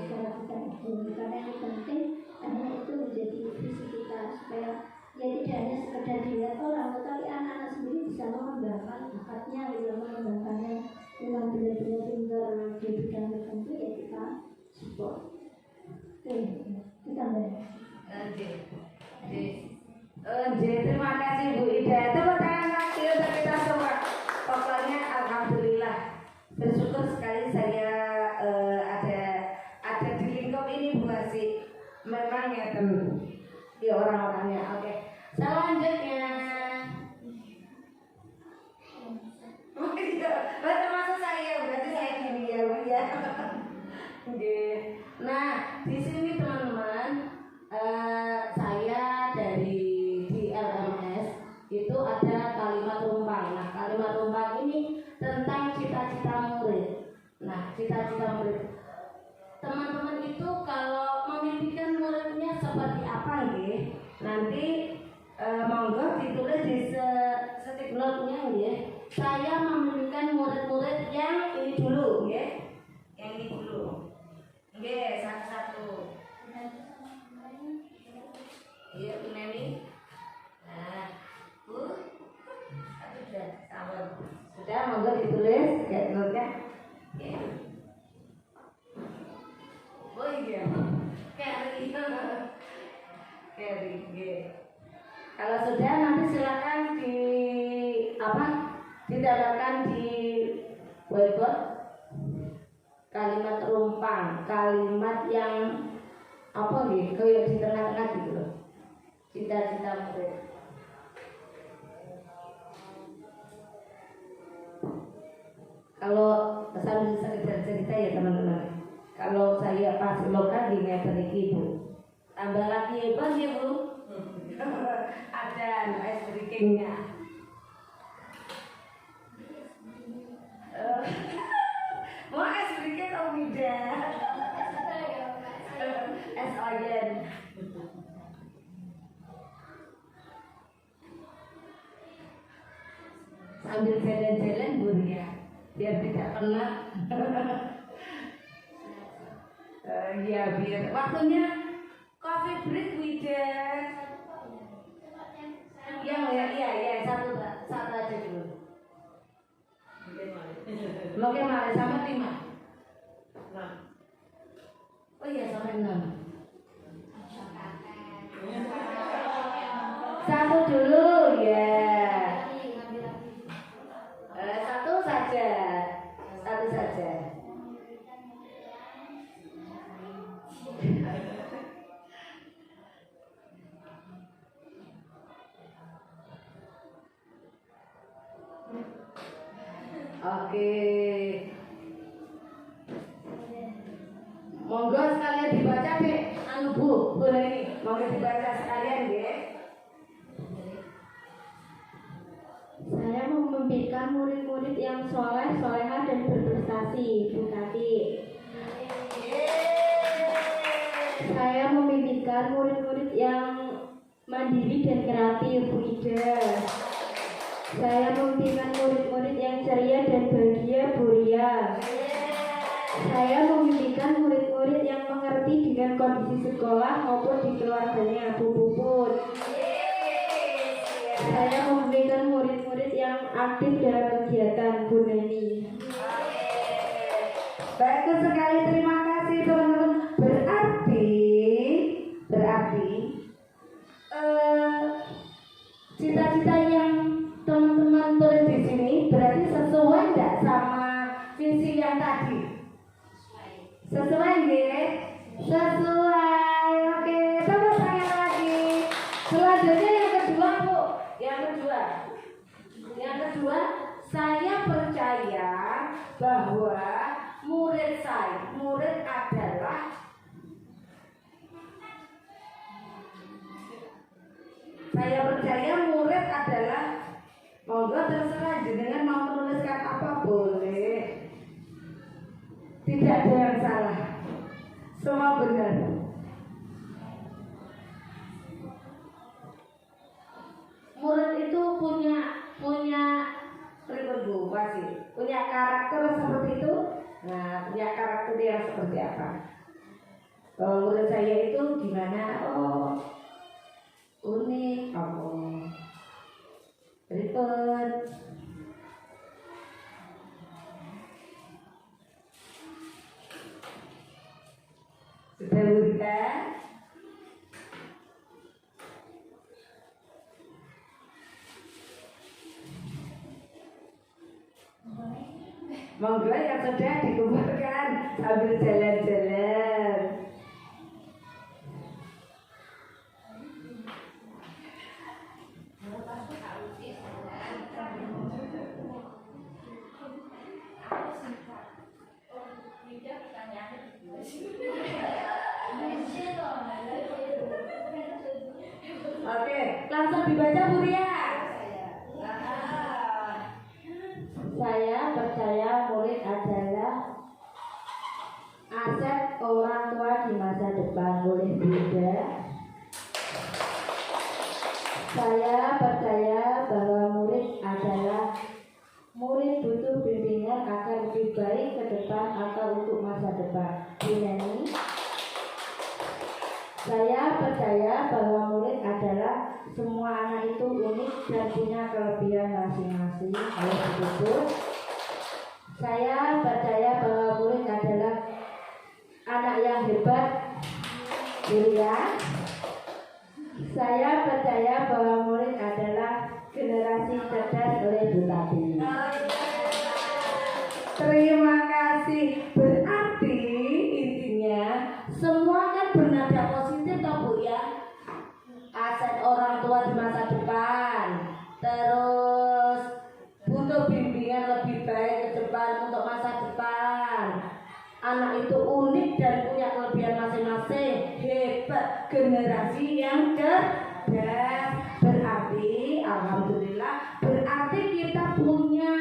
sekolah kita itu. Karena ini penting, karena itu menjadi visi kita supaya ya tidak hanya sekedar dilihat orang, tetapi anak-anak sendiri bisa mengembangkan bakatnya, bisa mengembangkannya dengan benar-benar pintar di bidang tertentu, ya kita support. Kita
terima kasih Bu Ida. Tepuk tangan lagi untuk kita semua. Pokoknya alhamdulillah bersyukur sekali saya ada di lingkup ini Bu Asi. Memang ya di orang-orangnya. Oke. Selanjutnya termasuk saya, berarti saya gini ya Bu ya. Nah di sini teman-teman, saya dari LMS itu ada kalimat rumpang. Nah kalimat rumpang ini tentang cita-cita murid. Nah cita-cita murid, teman-teman itu kalau memimpikan muridnya seperti apa nggih? Nanti monggo ditulis di stick note-nya nggih. Saya memimpikan murid-murid yang ini dulu nggih. Yang ini dulu. Nggih, satu-satu. Iya, Bu Neni. Nah, Bu, sudah sabar. Sudah, monggo ditulis kayak note-nya. Oke. Oh iya, Carry. Kalau sudah nanti silakan didapatkan di whiteboard kalimat rumpang, kalimat yang apa nih, kayak di tengah-tengah gitu loh. Cita-cita murid. Kalau sambil sekedar cerita ya teman-teman. Kalau saya pas lokan di meter Bu, tambah lagi hebat ya Bu. Ada es breakingnya. Mau es breaking atau tidak? Es oyen. Sambil jalan-jalan Bu ya, biar tidak penat. Ya biar waktunya coffee break Widan. Iya satu aja dulu. Oke mari sampai 5. Oh iya sampai 6. Satu dulu ya. Satu saja. Oke. Monggo sekalian dibaca deh. Bu, boleh nih. Monggo dibaca sekalian ya.
Saya memimpikan murid-murid yang soleh, soleha dan berprestasi. Bu Tati. Saya memimpikan murid-murid yang mandiri dan kreatif. Bu Ida. Saya memimpikan murid-murid yang ceria dan bahagia. Bu Ria. Saya memimpikan murid-murid yang mengerti dengan kondisi sekolah maupun di keluarganya. Bu Puput. Saya memimpikan murid-murid yang aktif dalam kegiatan. Bu Neni.
Bagus sekali, terima kasih teman-teman. Berarti cita-cita yang teman-teman tulis di sini berarti sesuai nggak sama visi yang tadi? Sesuai nggih? Sesuai. Oke, tepuk tangan lagi. Selanjutnya yang kedua, Bu. Yang kedua, saya percaya bahwa murid adalah monggo terserah jenengan mau menuliskan apa boleh. Tidak ada yang salah. Semua benar. Murid itu punya karakter seperti itu. Nah, punya karakter yang seperti apa? Murid saya itu gimana? Oh, unik. Oh, ribet. Sudah bukan? Monggo yang sudah dikumpulkan sambil jalan-jalan. Oke, langsung dibaca Bu Ria.
Saya percaya murid adalah aset orang tua di masa depan. Boleh beda. Saya percaya bahwa murid butuh bimbingan agar lebih baik ke depan atau untuk masa depan. Ini. Saya percaya bahwa murid adalah semua anak itu unik dan punya kelebihan masing-masing. Oleh begitu, saya percaya bahwa murid adalah anak yang hebat. Julia. Saya percaya bahwa murid adalah generasi cerdas. Oleh Bu Tati.
Terima kasih. Berarti intinya semua kan bernada positif toh Bu ya. Aset orang tua di masa depan. Terus butuh bimbingan lebih baik ke depan untuk anak itu unik dan punya kelebihan masing-masing. Hebat, generasi yang cerdas. Berarti alhamdulillah, berarti kita punya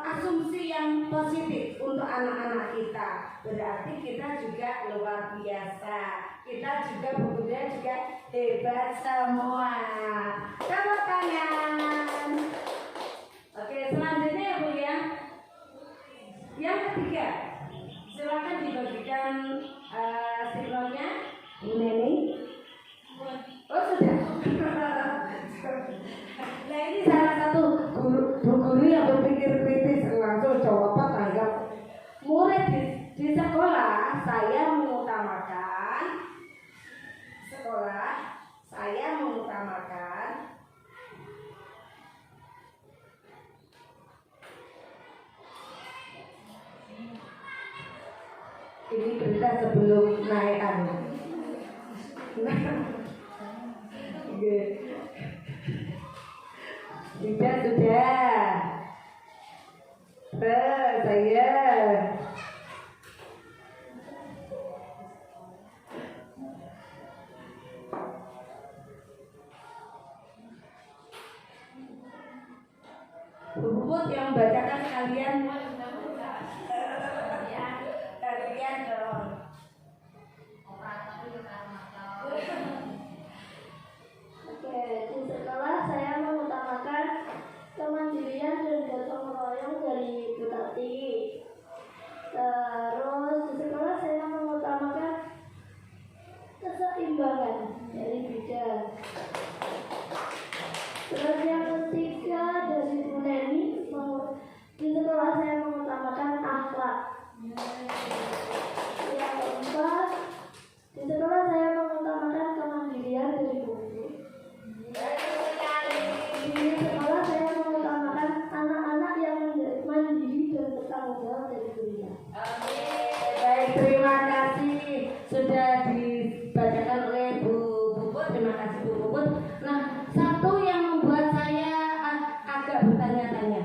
asumsi yang positif untuk anak-anak kita. Berarti kita juga luar biasa. Kita juga berbeda juga hebat semua. Tepuk tangan. Oke, selanjutnya ya Bu ya. Yang ketiga, silakan dibagikan stikernya Bu Neni. Oh sudah. Nah ini salah satu guru yang berpikir kritis, langsung jawab tanggap. Murid di sekolah saya mengutamakan ini berita sebelum naik sudah. Saya Bu yang bacakan sekalian. Kalian dong.
Oke, di sekolah saya mengutamakan kemandirian dan gotong royong dari Bupati. Terus di sekolah saya mengutamakan keseimbangan dari bidang. Terus yang ketiga dari Bu Neni, di sekolah saya mengutamakan akhlak. Yang keempat, di sekolah saya mengutamakan kemandirian dari guru. Di sekolah saya mengutamakan anak-anak yang mandiri dan bertanggung jawab dari gurunya.
Baik, terima kasih sudah dibacakan oleh Bu Puput. Terima kasih Bu Puput. Nah, satu yang membuat saya agak bertanya-tanya,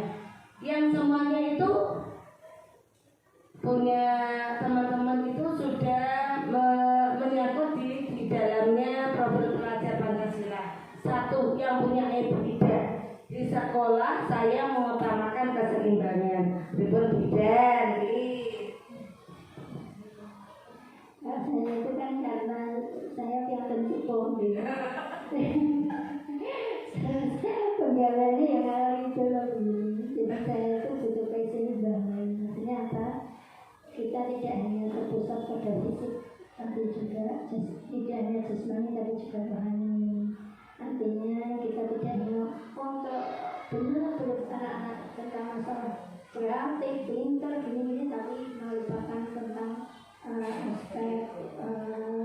yang semuanya itu punya teman-teman itu sudah menyangkut di dalamnya profil pelajar Pancasila. Satu yang punya tidak di sekolah saya mengutamakan keseimbangan. Bidan,
Saya itu kan karena saya kelihatan cipong gitu. Penggalannya yang hal itu lebih. Jadi saya itu butuh keseimbangan. Maksudnya apa? Kita tidak hanya terpusat pada fisik, tapi juga tidak hanya jasmani tapi juga rohani. Artinya kita tidak hanya untuk benar-benar anak-anak tentang masalah kreatif, pintar, gini-gini, tapi melupakan tentang aspek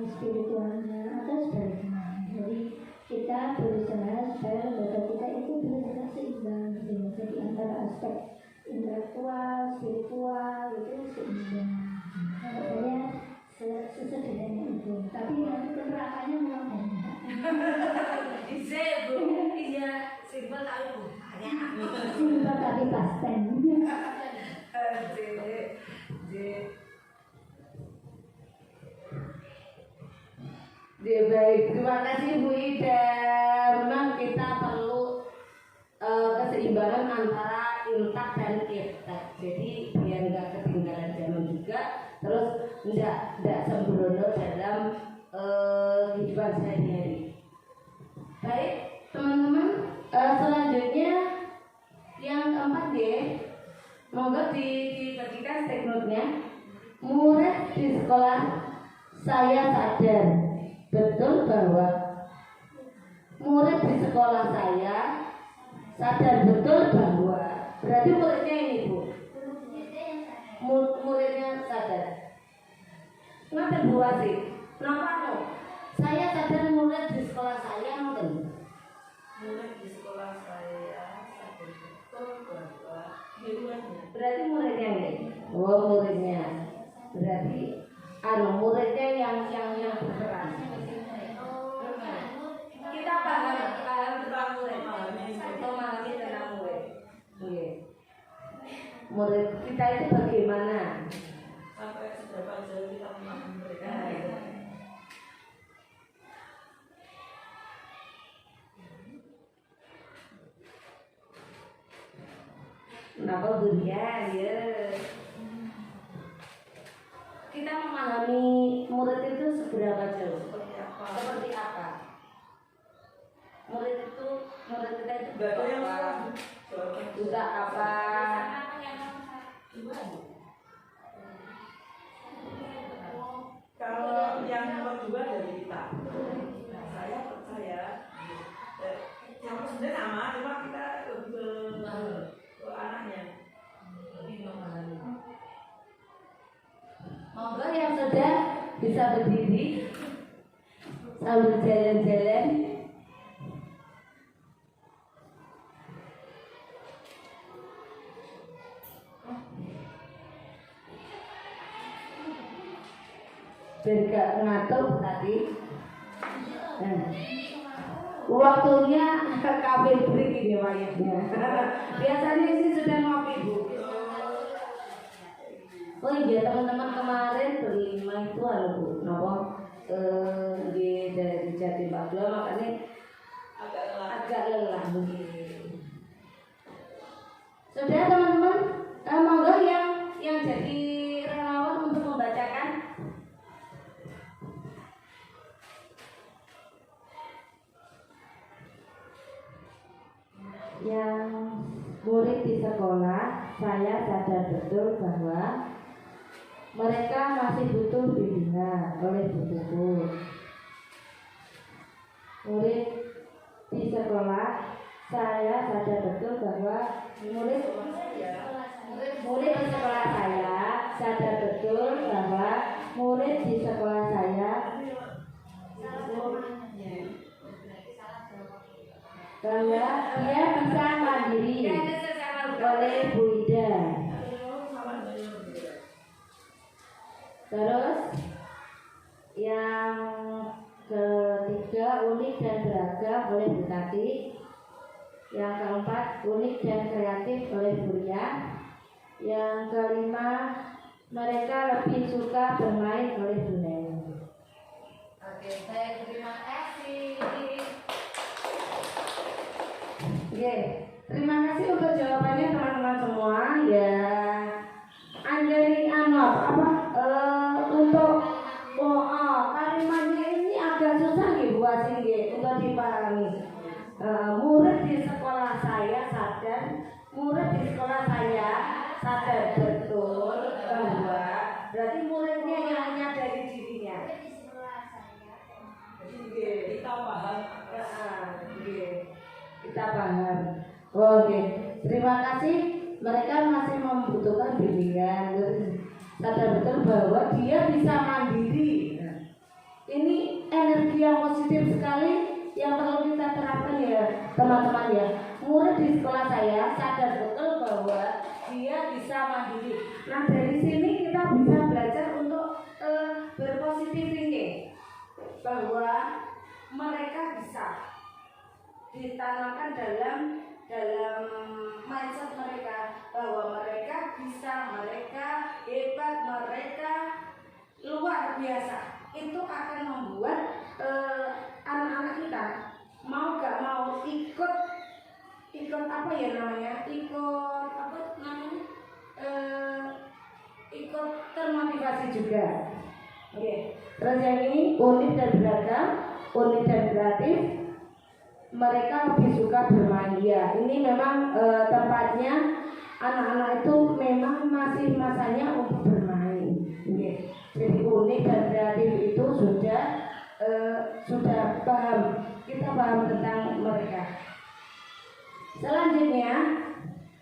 spiritualnya atau sebaliknya. Jadi kita berusaha supaya lembaga kita itu benar-benar seimbang. Jadi antara aspek intelektual, spiritual itu seimbang. Makanya sesederhana itu. Tapi nanti penerapannya memang banyak.
Iya, simpel tapi banyak.
Simpel tapi pasten.
Baik, terima kasih Bu Ida. Memang kita perlu keseimbangan antara intak dan kita. Jadi biar nggak ketinggalan zaman juga, terus nggak sembrono dalam kehidupan sehari-hari. Baik, teman-teman, selanjutnya yang keempat ya, monggo dibagikan statementnya. Murid di sekolah saya sadar betul bahwa murid di sekolah saya sadar betul bahwa berarti muridnya ini Bu, muridnya sadar. Kenapa dua sih? Kenapa no? Saya sadar murid di sekolah saya nonton.
Murid di sekolah saya sadar betul bahwa
Berarti muridnya nih. Oh muridnya. Berarti muridnya yang berperan. Kita paham tentang murid. Memahami tentang murid. Oke. murid kita itu bagaimana?
Sampai seberapa jauh kita memahami mereka.
Kenapa durian ya? Kita memahami murid itu seberapa jauh? Seperti apa? Murid kita itu berapa? Juga apa?
Kalau yang nomor 2 dari kita, saya percaya yang sebenarnya sama, cuma kita lebih ke anaknya.
Monggo yang sudah bisa berdiri sambil jalan-jalan. Bergak ngatur tadi. Waktunya ke kafe break ini wayangnya. Biasanya sih sudah ngopi Bu. Oh iya teman-teman kemarin berlima itu ada Bu, nopo di dari Jatim Bagla makanya agak lelah begini. Sudah teman-teman, monggo yang jadi relawan untuk membacakan. Yang murid di sekolah, saya sadar betul bahwa mereka masih butuh bimbingan oleh buku. Murid di sekolah, saya sadar betul bahwa murid di sekolah saya sadar betul bahwa murid di sekolah saya bahwa dia bisa mandiri oleh Bu Ida. Terus yang ketiga unik dan beragam oleh Bu Tati. Yang keempat unik dan kreatif oleh Bu Ria. Yang kelima mereka lebih suka bermain oleh Bu Neni. Oke, saya terima kasih. Oke, terima kasih untuk jawabannya teman-teman semua ya. Anjani untuk kalimatnya ini agak susah nih buat sini untuk dipahami. Murid di sekolah saya sadar betul bahwa berarti muridnya yang menyadari dirinya.
Kita paham.
Kita paham. Oke, terima kasih. Mereka masih membutuhkan bimbingan. Sadar betul bahwa dia bisa mandiri. Ini energi yang positif sekali yang perlu kita terapkan ya teman-teman ya. Murid di sekolah saya sadar betul bahwa dia bisa mandiri. Nah dari sini kita bisa belajar untuk berpositif thinking bahwa mereka bisa ditanamkan dalam mindset mereka bahwa mereka bisa, mereka hebat, mereka luar biasa. Itu akan membuat anak-anak kita mau gak mau ikut apa ya namanya, ikut termotivasi juga. Oke. Terus yang ini unik dan beragam, unik dan kreatif. Mereka lebih suka bermain ya. Ini memang tempatnya anak-anak itu memang masih masanya untuk bermain. Okay. Jadi unik dan kreatif itu sudah paham. Kita paham tentang mereka. Selanjutnya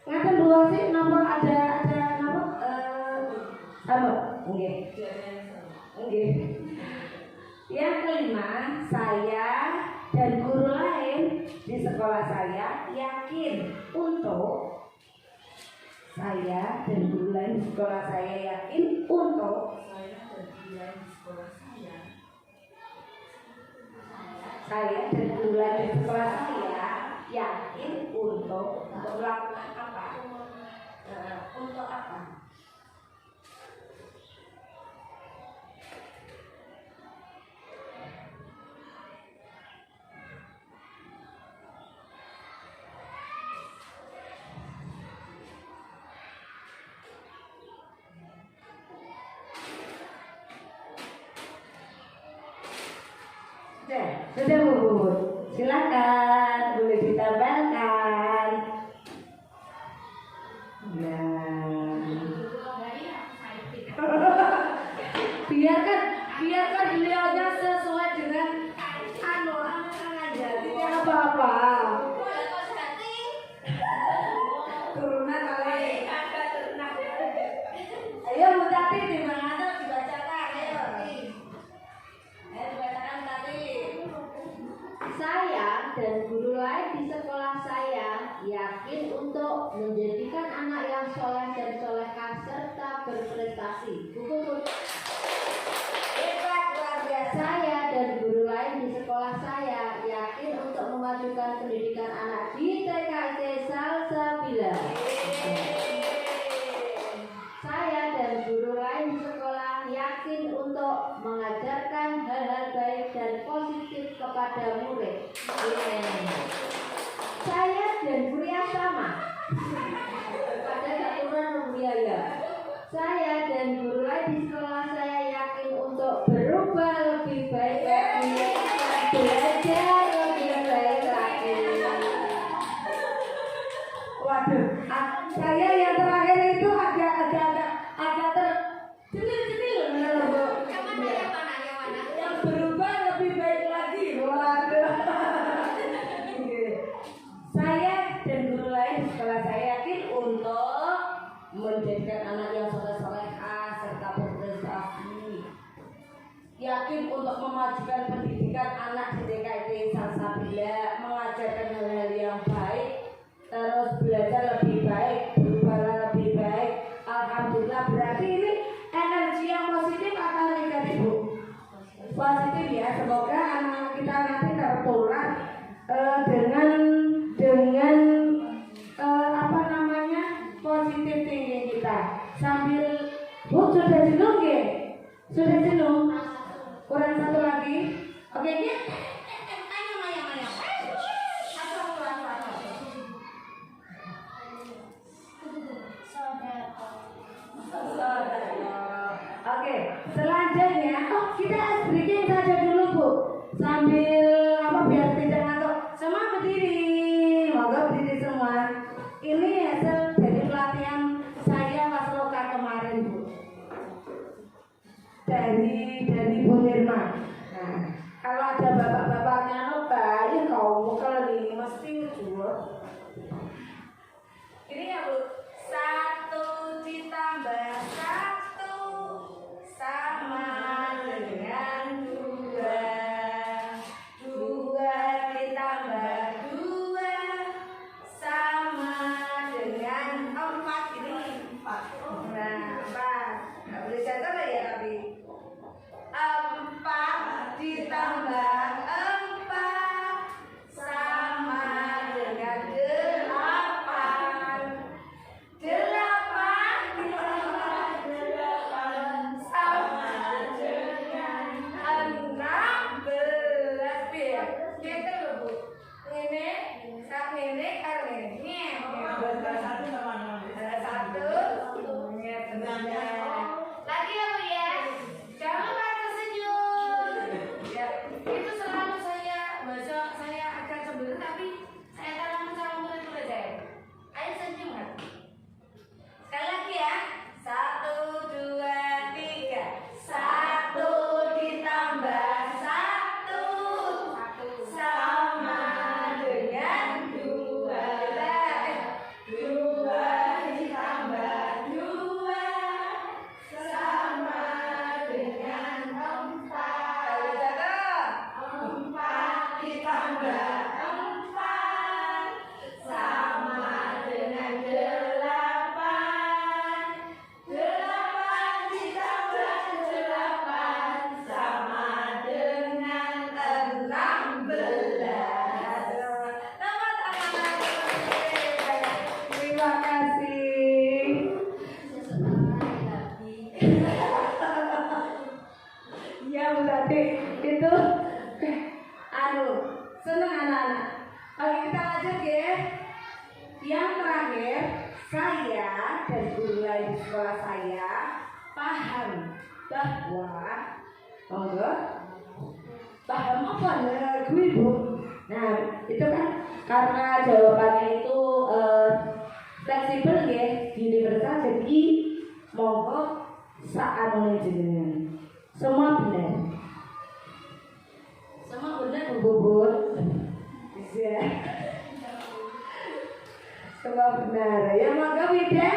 ngaten dua sih nomor ada apa? Oke. Yang kelima, saya dan guru lain di sekolah saya yakin untuk saya dan guru lain di sekolah saya yakin untuk melakukan apa? Untuk Sudah Bu. Silakan, boleh ditambahkan. Nah. biarkan beliaunya sesuai dengan aja, tidak apa-apa. Turunan kali. Ayo Bu Tati, di mana dibacakan? Ayo dibacakan tadi.
Saya dan guru lain di sekolah saya yakin untuk menjadikan anak yang soleh dan solehah serta berprestasi. Buku. Saya dan guru lain di sekolah saya yakin untuk memajukan pendidikan anak di TKJ Salsabila. Saya dan guru lain di sekolah yakin untuk mengajarkan hal-hal baik dan positif kepada murid. Saya dan guru yang sama. Pada aturan membiaya. Saya dan guru lain di sekolah saya yakin untuk berubah lebih baik lagi, belajar lebih baik lagi.
Waduh, saya yang terakhir itu agak tercenil Bu. Yang berubah lebih baik lagi. Waduh. Saya dan guru lain di sekolah saya yakin untuk menjadikan anak yang soleh-solehah serta berprestasi. Yakin untuk memajukan pendidikan anak di TKJ Salsabila, mengajarkan hal-hal yang baik, terus belajar lebih baik, berubah lebih baik. Alhamdulillah, berarti ini energi yang positif atau negatif Bu? Positif ya. Semoga anak kita nanti tertular dengan apa namanya positif tinggi kita. Sambil Bu sudah jenuh ya? Sudah jenuh? Kurang satu lagi. Oke ya? Ayo. Oke, selanjutnya kita breaking saja dulu Bu. Sambil biar tidak ngantuk. Semua berdiri. Moga berdiri semua. Ini hasil dari pelatihan saya pas loka kemarin Bu. Dari Bu Nirma. Nah, kalau ada bapak-bapaknya bayi kau kalau ini mesti jual. Ini ya Bu. 1 ditambah 1 sama dengan 2. 2 ditambah 2 sama dengan 4. Ini 4. Nah, 4. Nggak boleh jatuh lah ya tapi. 4 ditambah 4 sama dengan 8. 8 sama dengan 16. Biar kita loh Bu. Ini saat ini kalau ini
Satu sama 6.
1 lagi ya Bu ya. Jangan lupa tersenyum. Ya, itu selalu saya agak cemberut tapi saya tanam sama murid-murid saya. Ayo senyum kan. Sekali lagi ya. 1, 2, 3. 1 ditambah 1 sama dengan 2. 2 ditambah 2 sama dengan 4. Kalau jatuh 4 ditambah 4 sama dengan 8. 8 ditambah 8 sama dengan 16. Tepuk tangan. Terima kasih. Ya berarti itu seneng anak-anak. Oke, kita lanjut ya. Yang terakhir, saya dan guru lain di sekolah saya paham bahwa paham apa ya gue Bu? Nah itu kan karena jawabannya itu fleksibel ya, universal, jadi monggo saat jenengan semua benar. Semua benar Bu Bubun. Bisa. Semua benar. Ya monggo Wida.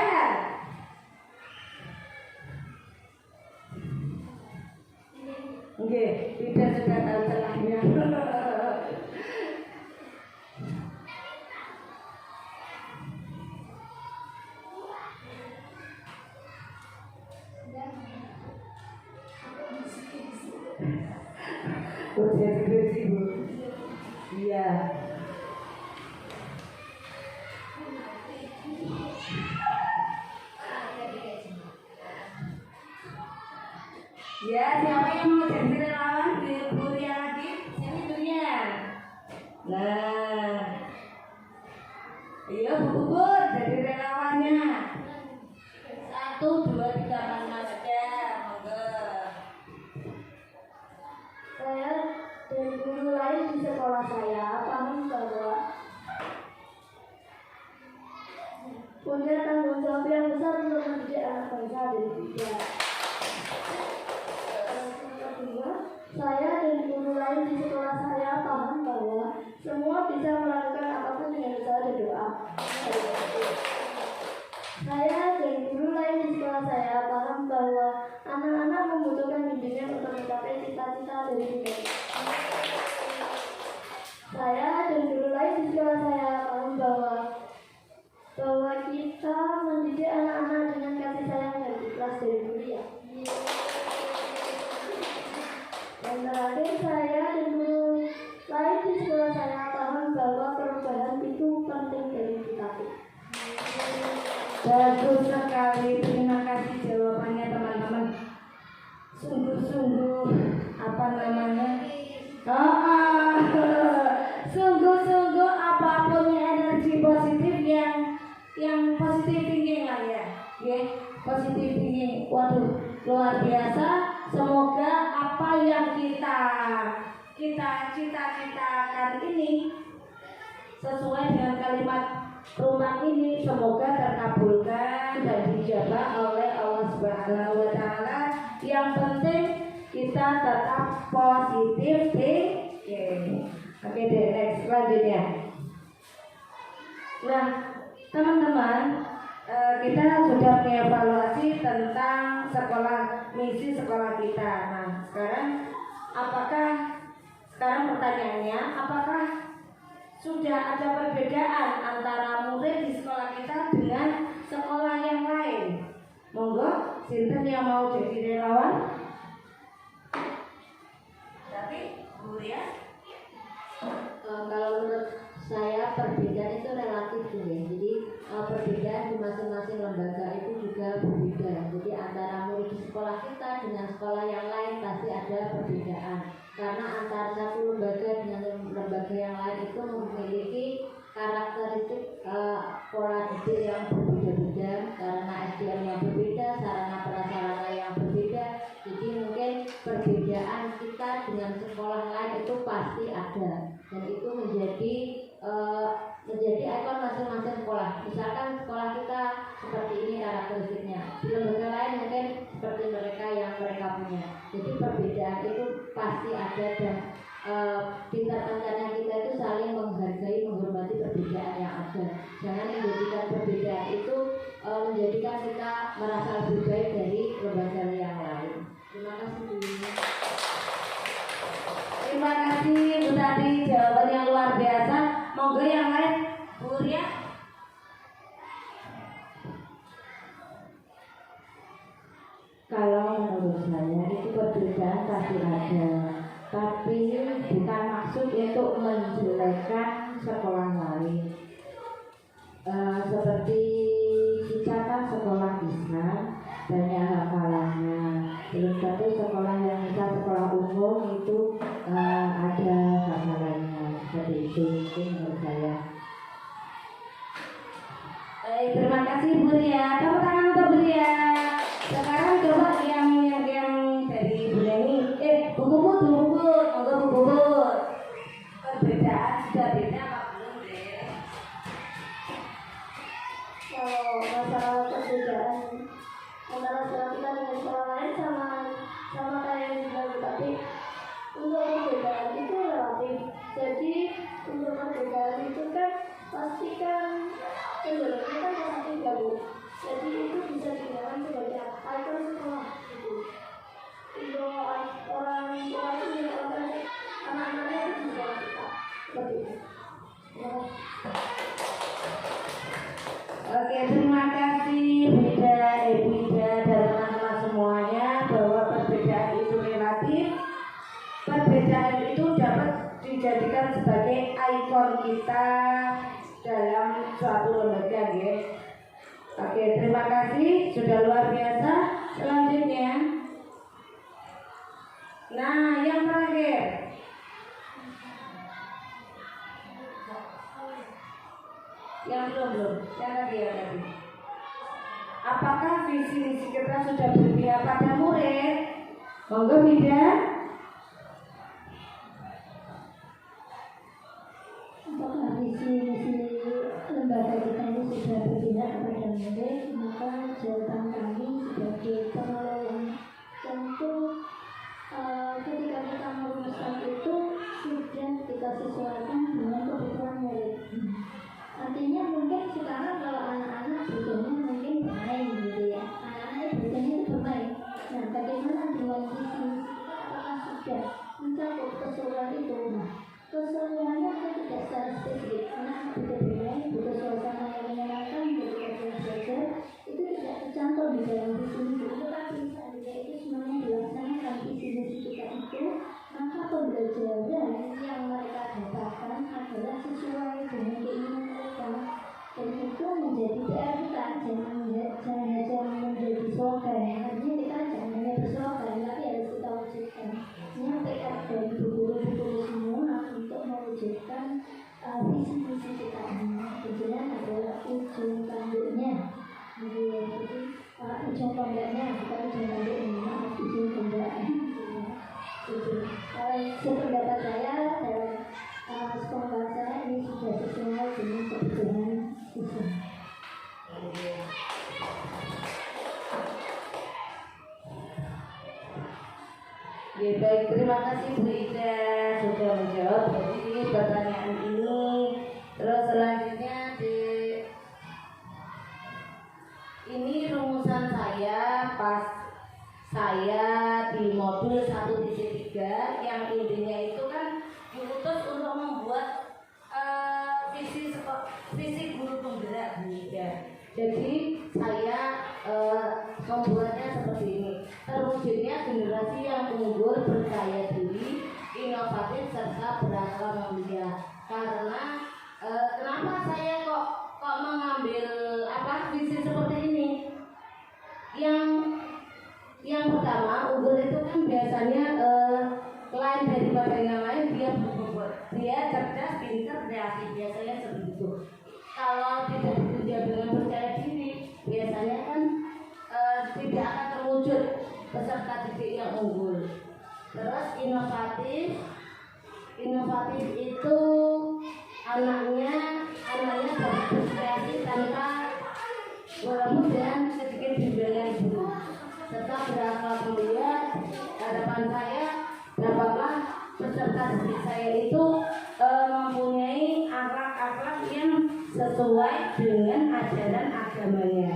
Oke, Wida sudah tahu celahnya. Udah skripsi Bu. Iya. Ya, siapa yang mau jadi relawan di Buria lagi? Sini Durian. Nah, iya Bu Bubut jadi relawannya. 1, 2, 3 mana saja, monggo.
Saya dari guru lain di sekolah saya paham bahwa punya tanggung jawab yang besar untuk mendidik anak bangsa dari tiga. Kedua, saya dan guru lain di sekolah saya paham bahwa semua bisa melakukan apapun dengan usaha dan doa. Saya dan guru lain di sekolah saya paham bahwa anak-anak membutuhkan bimbingan untuk mencapai cita-cita dari hidup. Saya dan guru lain di sekolah saya paham bahwa kita mendidik anak-anak dengan kasih sayang dan ikhlas dari kuliah. Dan terakhir, saya dan guru lain di sekolah saya paham bahwa perubahan itu penting dari kita.
Bagus sekali, terima kasih jawabannya teman-teman. Sungguh-sungguh apa namanya? Sungguh-sungguh apapun energi positif yang positif thinking lah ya, positif thinking. Waduh, luar biasa. Semoga apa yang kita cita-citakan ini sesuai dengan kalimat rumah ini semoga terkabulkan dan dijabah oleh Allah Subhanahu wa taala. Yang penting kita tetap positif thinking. Oke deh, next selanjutnya. Nah, teman-teman, kita sudah mengevaluasi tentang misi sekolah kita. Nah, sekarang pertanyaannya, apakah sudah ada perbedaan antara murid di sekolah kita dengan sekolah yang lain? Monggo, sinten yang mau jadi relawan? Tapi, Bu ya.
Kalau menurut saya perbedaan itu relatif ya. Jadi perbedaan di masing-masing lembaga itu juga berbeda. Jadi antara murid di sekolah kita dengan sekolah yang lain pasti ada perbedaan. Karena antara satu lembaga dengan lembaga yang lain itu memiliki karakteristik pola didik yang berbeda-beda, karena SDM yang berbeda, sarana prasarana yang berbeda. Jadi mungkin perbedaan kita dengan sekolah lain itu pasti ada, dan itu menjadi ikon masing-masing sekolah. Misalkan sekolah kita seperti ini karakteristiknya, di lembaga lain mungkin seperti mereka yang mereka punya. Jadi perbedaan itu pasti ada, dan pintar-pintarnya kita itu saling menghargai, menghormati perbedaan yang ada. Jangan menjadikan perbedaan itu menjadikan kita merasa lebih baik dari lembaga yang lain. Terima kasih Bu.
Terima kasih Bu Tati, jawaban yang luar biasa. Monggo yang lain, Bu Ria.
Kalau menurut saya itu perbedaan pasti ada, tapi bukan maksud untuk menjelekkan sekolah lain. Seperti kita kan sekolah Islam, banyak hafalannya. Belum tentu sekolah yang misal sekolah umum itu ada hafalannya. Seperti itu mungkin menurut saya.
Baik, terima kasih Bu Ria. Tepuk tangan untuk Bu Ria. Sekarang coba yang dari Bu Neni. Bu Bubut, monggo Bu Bubut.
perbedaan antara sekolah kita dengan sekolah lain sama kayak yang bilang tadi. Untuk perbedaan itu relatif. Jadi untuk perbedaan itu kan pastikan cenderungnya kan positif ya Bu. Jadi itu bisa digunakan sebagai ikon sekolah gitu. Untuk orang tua itu juga anak-anaknya itu juga kita seperti itu.
Oke, terima kasih Bida, Ebida, dan teman-teman semuanya bahwa perbedaan itu relatif. Perbedaan itu dapat dijadikan sebagai ikon kita dalam suatu lembaga, ya. Oke, terima kasih, sudah luar biasa. Selanjutnya, nah yang terakhir, yang belum, yang tadi. Apakah visi misi kita sudah berpihak pada murid? Monggo Bida.
Apakah visi misi lembaga kita ini sudah berpihak kepada murid? Maka jawaban kami sebagai pengelola tentu ketika kita merumuskan itu sudah kita sesuaikan dengan kebutuhan murid. Artinya mungkin sekarang kalau anak-anak butuhnya mungkin bermain gitu ya, anak-anak butuhnya itu bermain. Nah, bagaimana dengan visi kita, apakah sudah mencakup keseluruhan itu? Nah, keseluruhannya kita tidak secara spesifik. Anak-anak butuh bermain, butuh suasana yang menyenangkan, butuh belajar, itu tidak tercantum di dalam visi misi. Tetapi seandainya itu semuanya dilaksanakan visi misi kita itu, maka pembelajaran yang mereka dapatkan adalah sesuai dengan keinginan mereka. Dan itu menjadi PR kita, jangan menjadi slogan. Artinya kita jangan hanya berslogan, tapi harus kita wujudkan. Ini PR dari guru-guru semua untuk mewujudkan visi misi kita ini. Tujuan adalah ujung tanduknya. Jadi ujung tombaknya, bukan ujung tanduknya, ujung tombak. Sependapat saya dalam sekolah saya ini sudah sesuai dengan kebutuhan siswa.
Ya, baik, terima kasih Bu Ida sudah menjawab dari pertanyaan ini. Terus selanjutnya ini rumusan saya pas saya di modul 1.3 yang intinya itu kan diutus untuk membuat visi guru penggerak Bu Ida. Jadi saya membuatnya seperti ini. Terwujudnya generasi yang unggul, percaya diri, inovatif serta berakhlak mulia. Karena kenapa saya kok mengambil visi seperti ini? Yang pertama, unggul itu kan biasanya lain daripada yang lain, dia cerdas, pintar, kreatif, biasanya seperti itu. Kalau tidak bekerja dengan percaya diri, biasanya kan tidak akan terwujud peserta didik yang unggul. Terus inovatif itu anaknya dapat berkreasi tanpa walaupun dengan sedikit bimbingan guru. Serta berakhlak mulia, harapan saya dapatlah peserta didik saya itu mempunyai akhlak-akhlak yang sesuai dengan ajaran agamanya.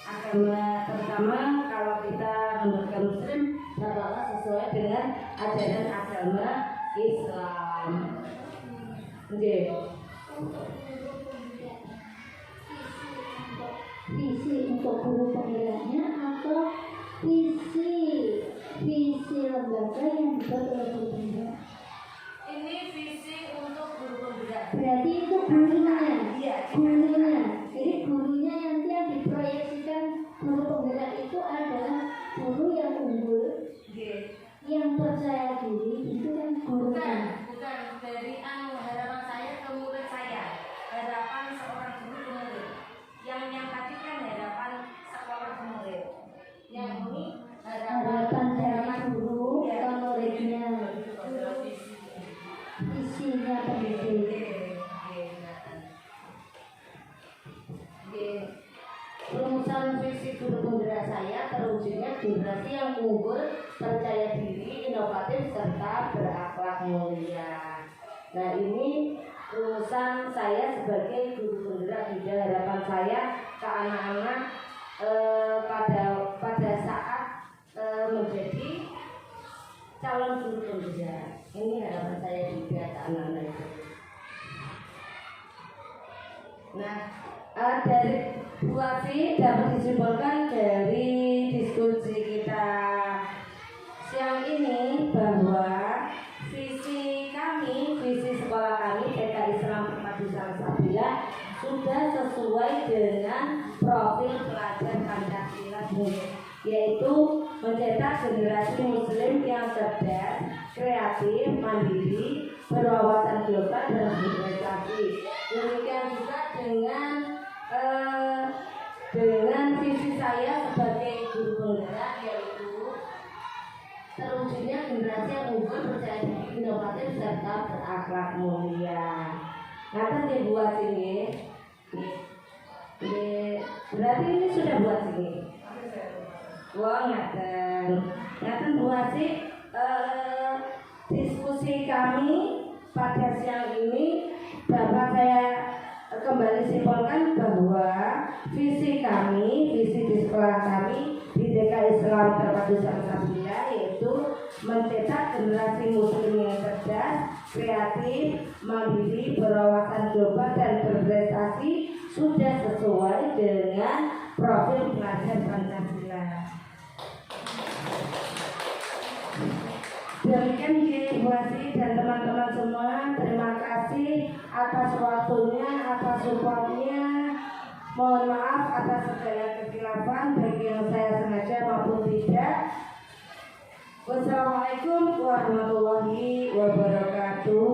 Agama pertama kalau kita menurut Muslim dapatlah sesuai dengan ajaran agama Islam. Oke.
Visi untuk guru penggeraknya atau visi lembaga yang dibuat oleh guru penggerak?
Ini visi untuk guru penggerak.
Berarti itu gurunya. Jadi gurunya nanti yang diproyeksikan guru penggerak itu adalah guru yang unggul, yang percaya diri, itu kan gurunya.
Bukan dari harapan saya ke murid saya, harapan seorang guru ke murid. Yang tadi kan harapan sekolah ke murid. Yang ini
Harapan dari guru ke muridnya. Isinya pendidik.
rumusan visi guru penggerak saya terwujudnya generasi yang unggul, percaya diri, inovatif, serta berakhlak mulia. Nah, ini rumusan saya sebagai guru penggerak juga. Harapan saya ke anak-anak pada saat menjadi calon guru penggerak. Ini harapan saya juga ke anak-anak itu. Nah, dari Bu Afi dapat disimpulkan dari diskusi kita siang ini bahwa visi kami, visi sekolah kami TK Islam Permadu Salsabila sudah sesuai dengan profil pelajar Pancasila, yaitu mencetak generasi muslim yang cerdas, kreatif, mandiri, berwawasan global dan berprestasi. Demikian juga dengan visi saya sebagai guru penggerak, yaitu terwujudnya generasi yang unggul, percaya diri, inovatif, serta berakhlak mulia. Ngaten di buat sini, berarti ini sudah buat sini. Wah, ngaten buat sih. Diskusi kami pada siang ini dapat saya kembali simpulkan bahwa visi kami, visi di sekolah kami di TK Islam Permadu Salsabila yaitu mencetak generasi muslim yang cerdas, kreatif, mandiri, berwawasan global dan berprestasi sudah sesuai dengan profil pelajar Pancasila. Demikian Ibu Asi dan teman-teman semua, terima kasih atas waktunya, atas supportnya. Mohon maaf atas segala kekilafan baik yang saya sengaja maupun tidak. Wassalamualaikum warahmatullahi wabarakatuh.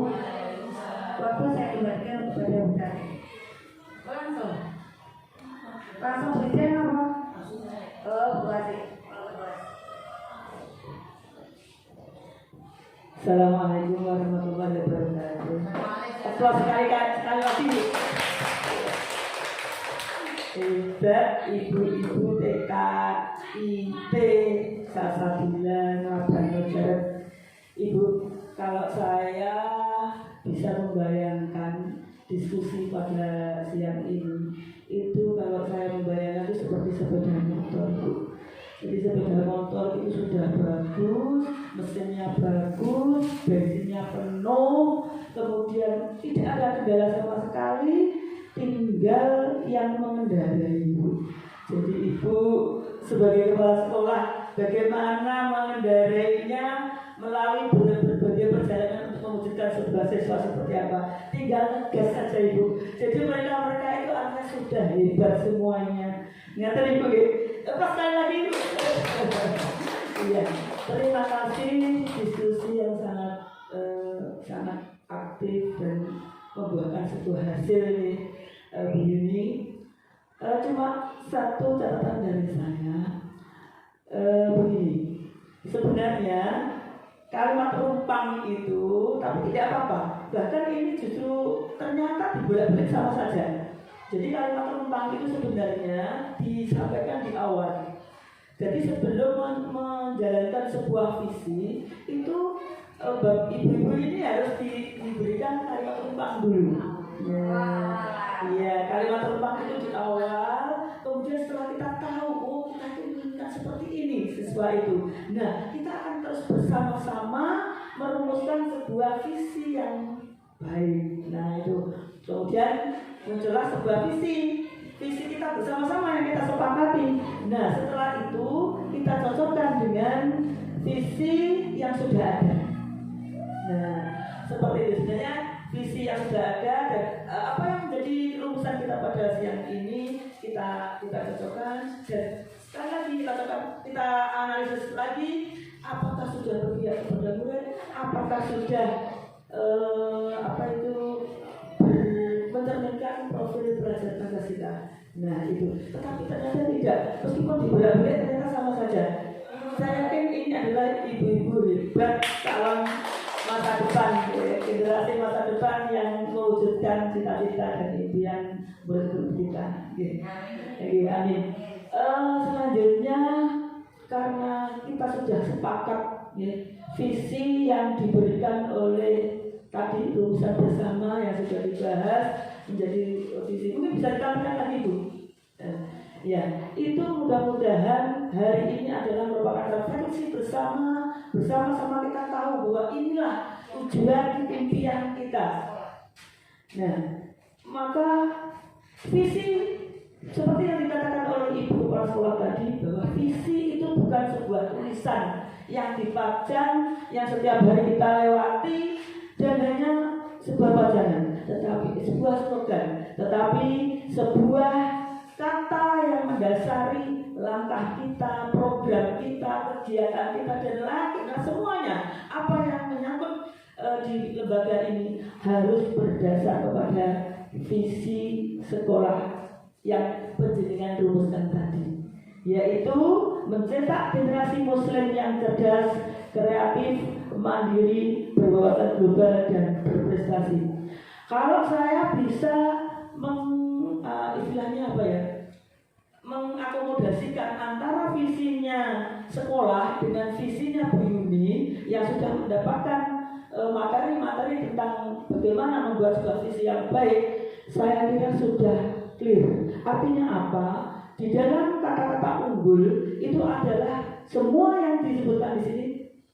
Waktu saya kembalikan kepada Butari. Langsung bicara apa? Oh, Bu Asi.
Assalamualaikum warahmatullahi wabarakatuh. Aplaus sekali lagi. Hebat ibu-ibu TK IT Salsabila Mabanojar. Ibu, kalau saya bisa membayangkan diskusi pada siang ini, itu kalau saya membayangkan itu seperti sepeda motor, Bu. Jadi sepeda motor itu sudah bagus, mesinnya bagus, bensinnya penuh, kemudian tidak ada kendala sama sekali, tinggal yang mengendarai, Ibu. Jadi Ibu sebagai kepala sekolah, bagaimana mengendarainya melalui berbagai perjalanan untuk mewujudkan sebuah siswa seperti apa? Tinggal gas saja, Ibu. Jadi mereka itu artinya sudah hebat semuanya. Ngerti, Ibu? Lepas sekali lagi. Iya, terima kasih diskusi yang sangat aktif dan membuahkan sebuah hasil nih, Bu Yuni. Cuma satu catatan dari saya, begini. Sebenarnya kalimat rumpang itu, tapi tidak apa-apa. Bahkan ini justru ternyata dibolak-balik sama saja. Jadi kalimat rumpang itu sebenarnya disampaikan di awal. Jadi sebelum menjalankan sebuah visi itu ibu-ibu ini harus diberikan kalimat rumpang dulu. Iya, kalimat rumpang itu di awal. Kemudian setelah kita tahu, oh kita inginkan seperti ini siswa itu. Nah, kita akan terus bersama-sama merumuskan sebuah visi yang baik. Nah itu, kemudian muncullah sebuah visi kita bersama-sama yang kita sepakati. Nah setelah itu kita cocokkan dengan visi yang sudah ada. Nah seperti itu sebenarnya visi yang sudah ada dan apa yang menjadi rumusan kita pada siang ini kita cocokkan dan sekali lagi kita analisis lagi apakah sudah berpihak kepada murid, apakah sudah mencerminkan profil pelajar Pancasila. Nah itu, tetapi ternyata tidak. Meskipun dibolak-balik ternyata sama saja. Saya yakin ini adalah ibu-ibu hebat calon masa depan, generasi masa depan yang mewujudkan cita-cita dan impian murid kita. Amin. sudah sepakat ya, visi yang diberikan oleh tadi rumusan bersama yang sudah dibahas menjadi visi. Mungkin bisa ditampilkan lagi Bu. Ya, itu mudah-mudahan hari ini adalah merupakan refleksi bersama-sama kita tahu bahwa inilah tujuan impian kita. Nah, maka visi seperti yang dikatakan oleh Ibu Kepala Sekolah tadi, bahwa visi itu bukan sebuah tulisan yang dipajang, yang setiap hari kita lewati dan hanya sebuah wacana, tetapi sebuah slogan, tetapi sebuah kata yang mendasari langkah kita, program kita, kegiatan kita dan lain semuanya. Apa yang menyangkut di lembaga ini harus berdasar kepada visi sekolah yang penjenengan rumuskan tadi, yaitu mencetak generasi muslim yang cerdas, kreatif, mandiri, berwawasan global dan berprestasi. Kalau saya bisa istilahnya apa ya, mengakomodasikan antara visinya sekolah dengan visinya Bu Yuni yang sudah mendapatkan materi-materi tentang bagaimana membuat sebuah visi yang baik, saya kira sudah clear. Artinya apa? Di dalam kata-kata unggul itu adalah semua yang disebutkan di sini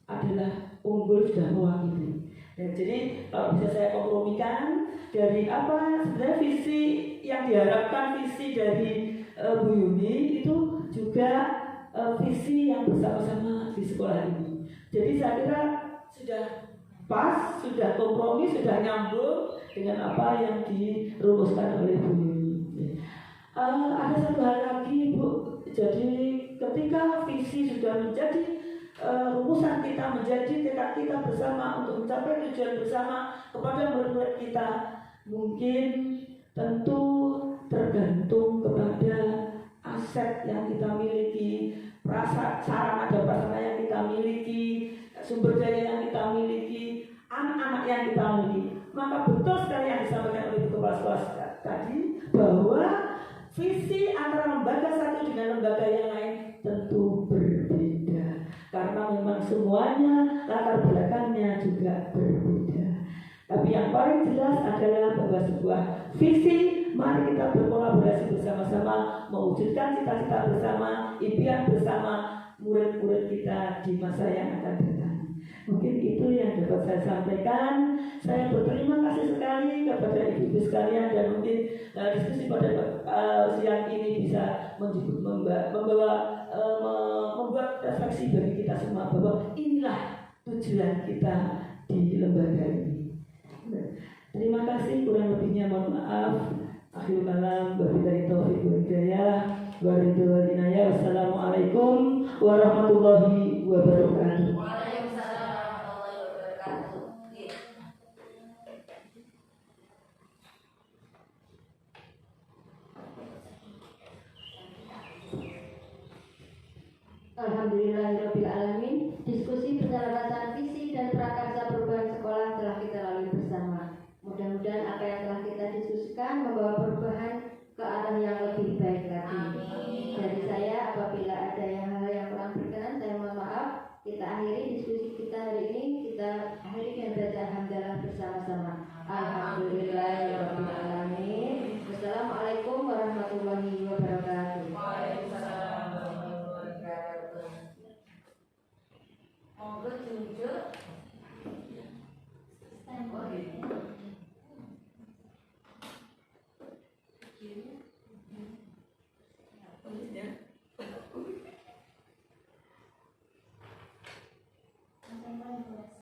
adalah unggul sudah mewakili. Jadi kalau bisa saya kompromikan dari apa sebenarnya visi yang diharapkan, visi dari Bu Yuni itu juga visi yang bersama-sama di sekolah ini. Jadi saya kira sudah pas, sudah kompromi, sudah nyambung dengan apa yang dirumuskan oleh Bu Yuni. Ada satu hal lagi Bu, jadi ketika visi sudah menjadi rumusan kita, menjadi tekad kita bersama untuk mencapai tujuan bersama kepada murid-murid kita, mungkin tentu tergantung kepada aset yang kita miliki, sarana dan prasarana yang kita miliki, sumber daya yang kita miliki, anak-anak yang kita miliki. Maka betul sekali yang disampaikan oleh Kepala Sekolah tadi, bahwa visi antara lembaga satu dengan lembaga yang lain tentu berbeda, karena memang semuanya latar belakangnya juga berbeda. Tapi yang paling jelas adalah bahwa sebuah visi, mari kita berkolaborasi bersama-sama mewujudkan cita-cita bersama, impian bersama murid-murid kita di masa yang akan datang. Mungkin itu yang dapat saya sampaikan. Saya berterima kasih sekali kepada ibu-ibu sekalian, dan mungkin diskusi pada siang ini bisa membuat refleksi bagi kita semua bahwa inilah tujuan kita di lembaga ini. Terima kasih, kurang lebihnya mohon maaf. Akhirul kalam, wabillahi taufiq wal hidayah, wa ridho wal inayah. Wassalamualaikum warahmatullahi wabarakatuh.
Alhamdulillahirrabbilalamin. Diskusi penjelasan visi dan prakarsa perubahan sekolah telah kita lalui bersama. Mudah-mudahan apa yang telah kita diskusikan membawa perubahan ke arah yang lebih baik lagi. Dari saya, apabila ada hal yang kurang berkenan, saya mohon maaf. Kita akhiri diskusi kita hari ini. Kita akhiri dengan baca hamdalah bersama-sama. Alhamdulillahirrabbilalamin. Wassalamualaikum warahmatullahi wabarakatuh. Monggo jujur.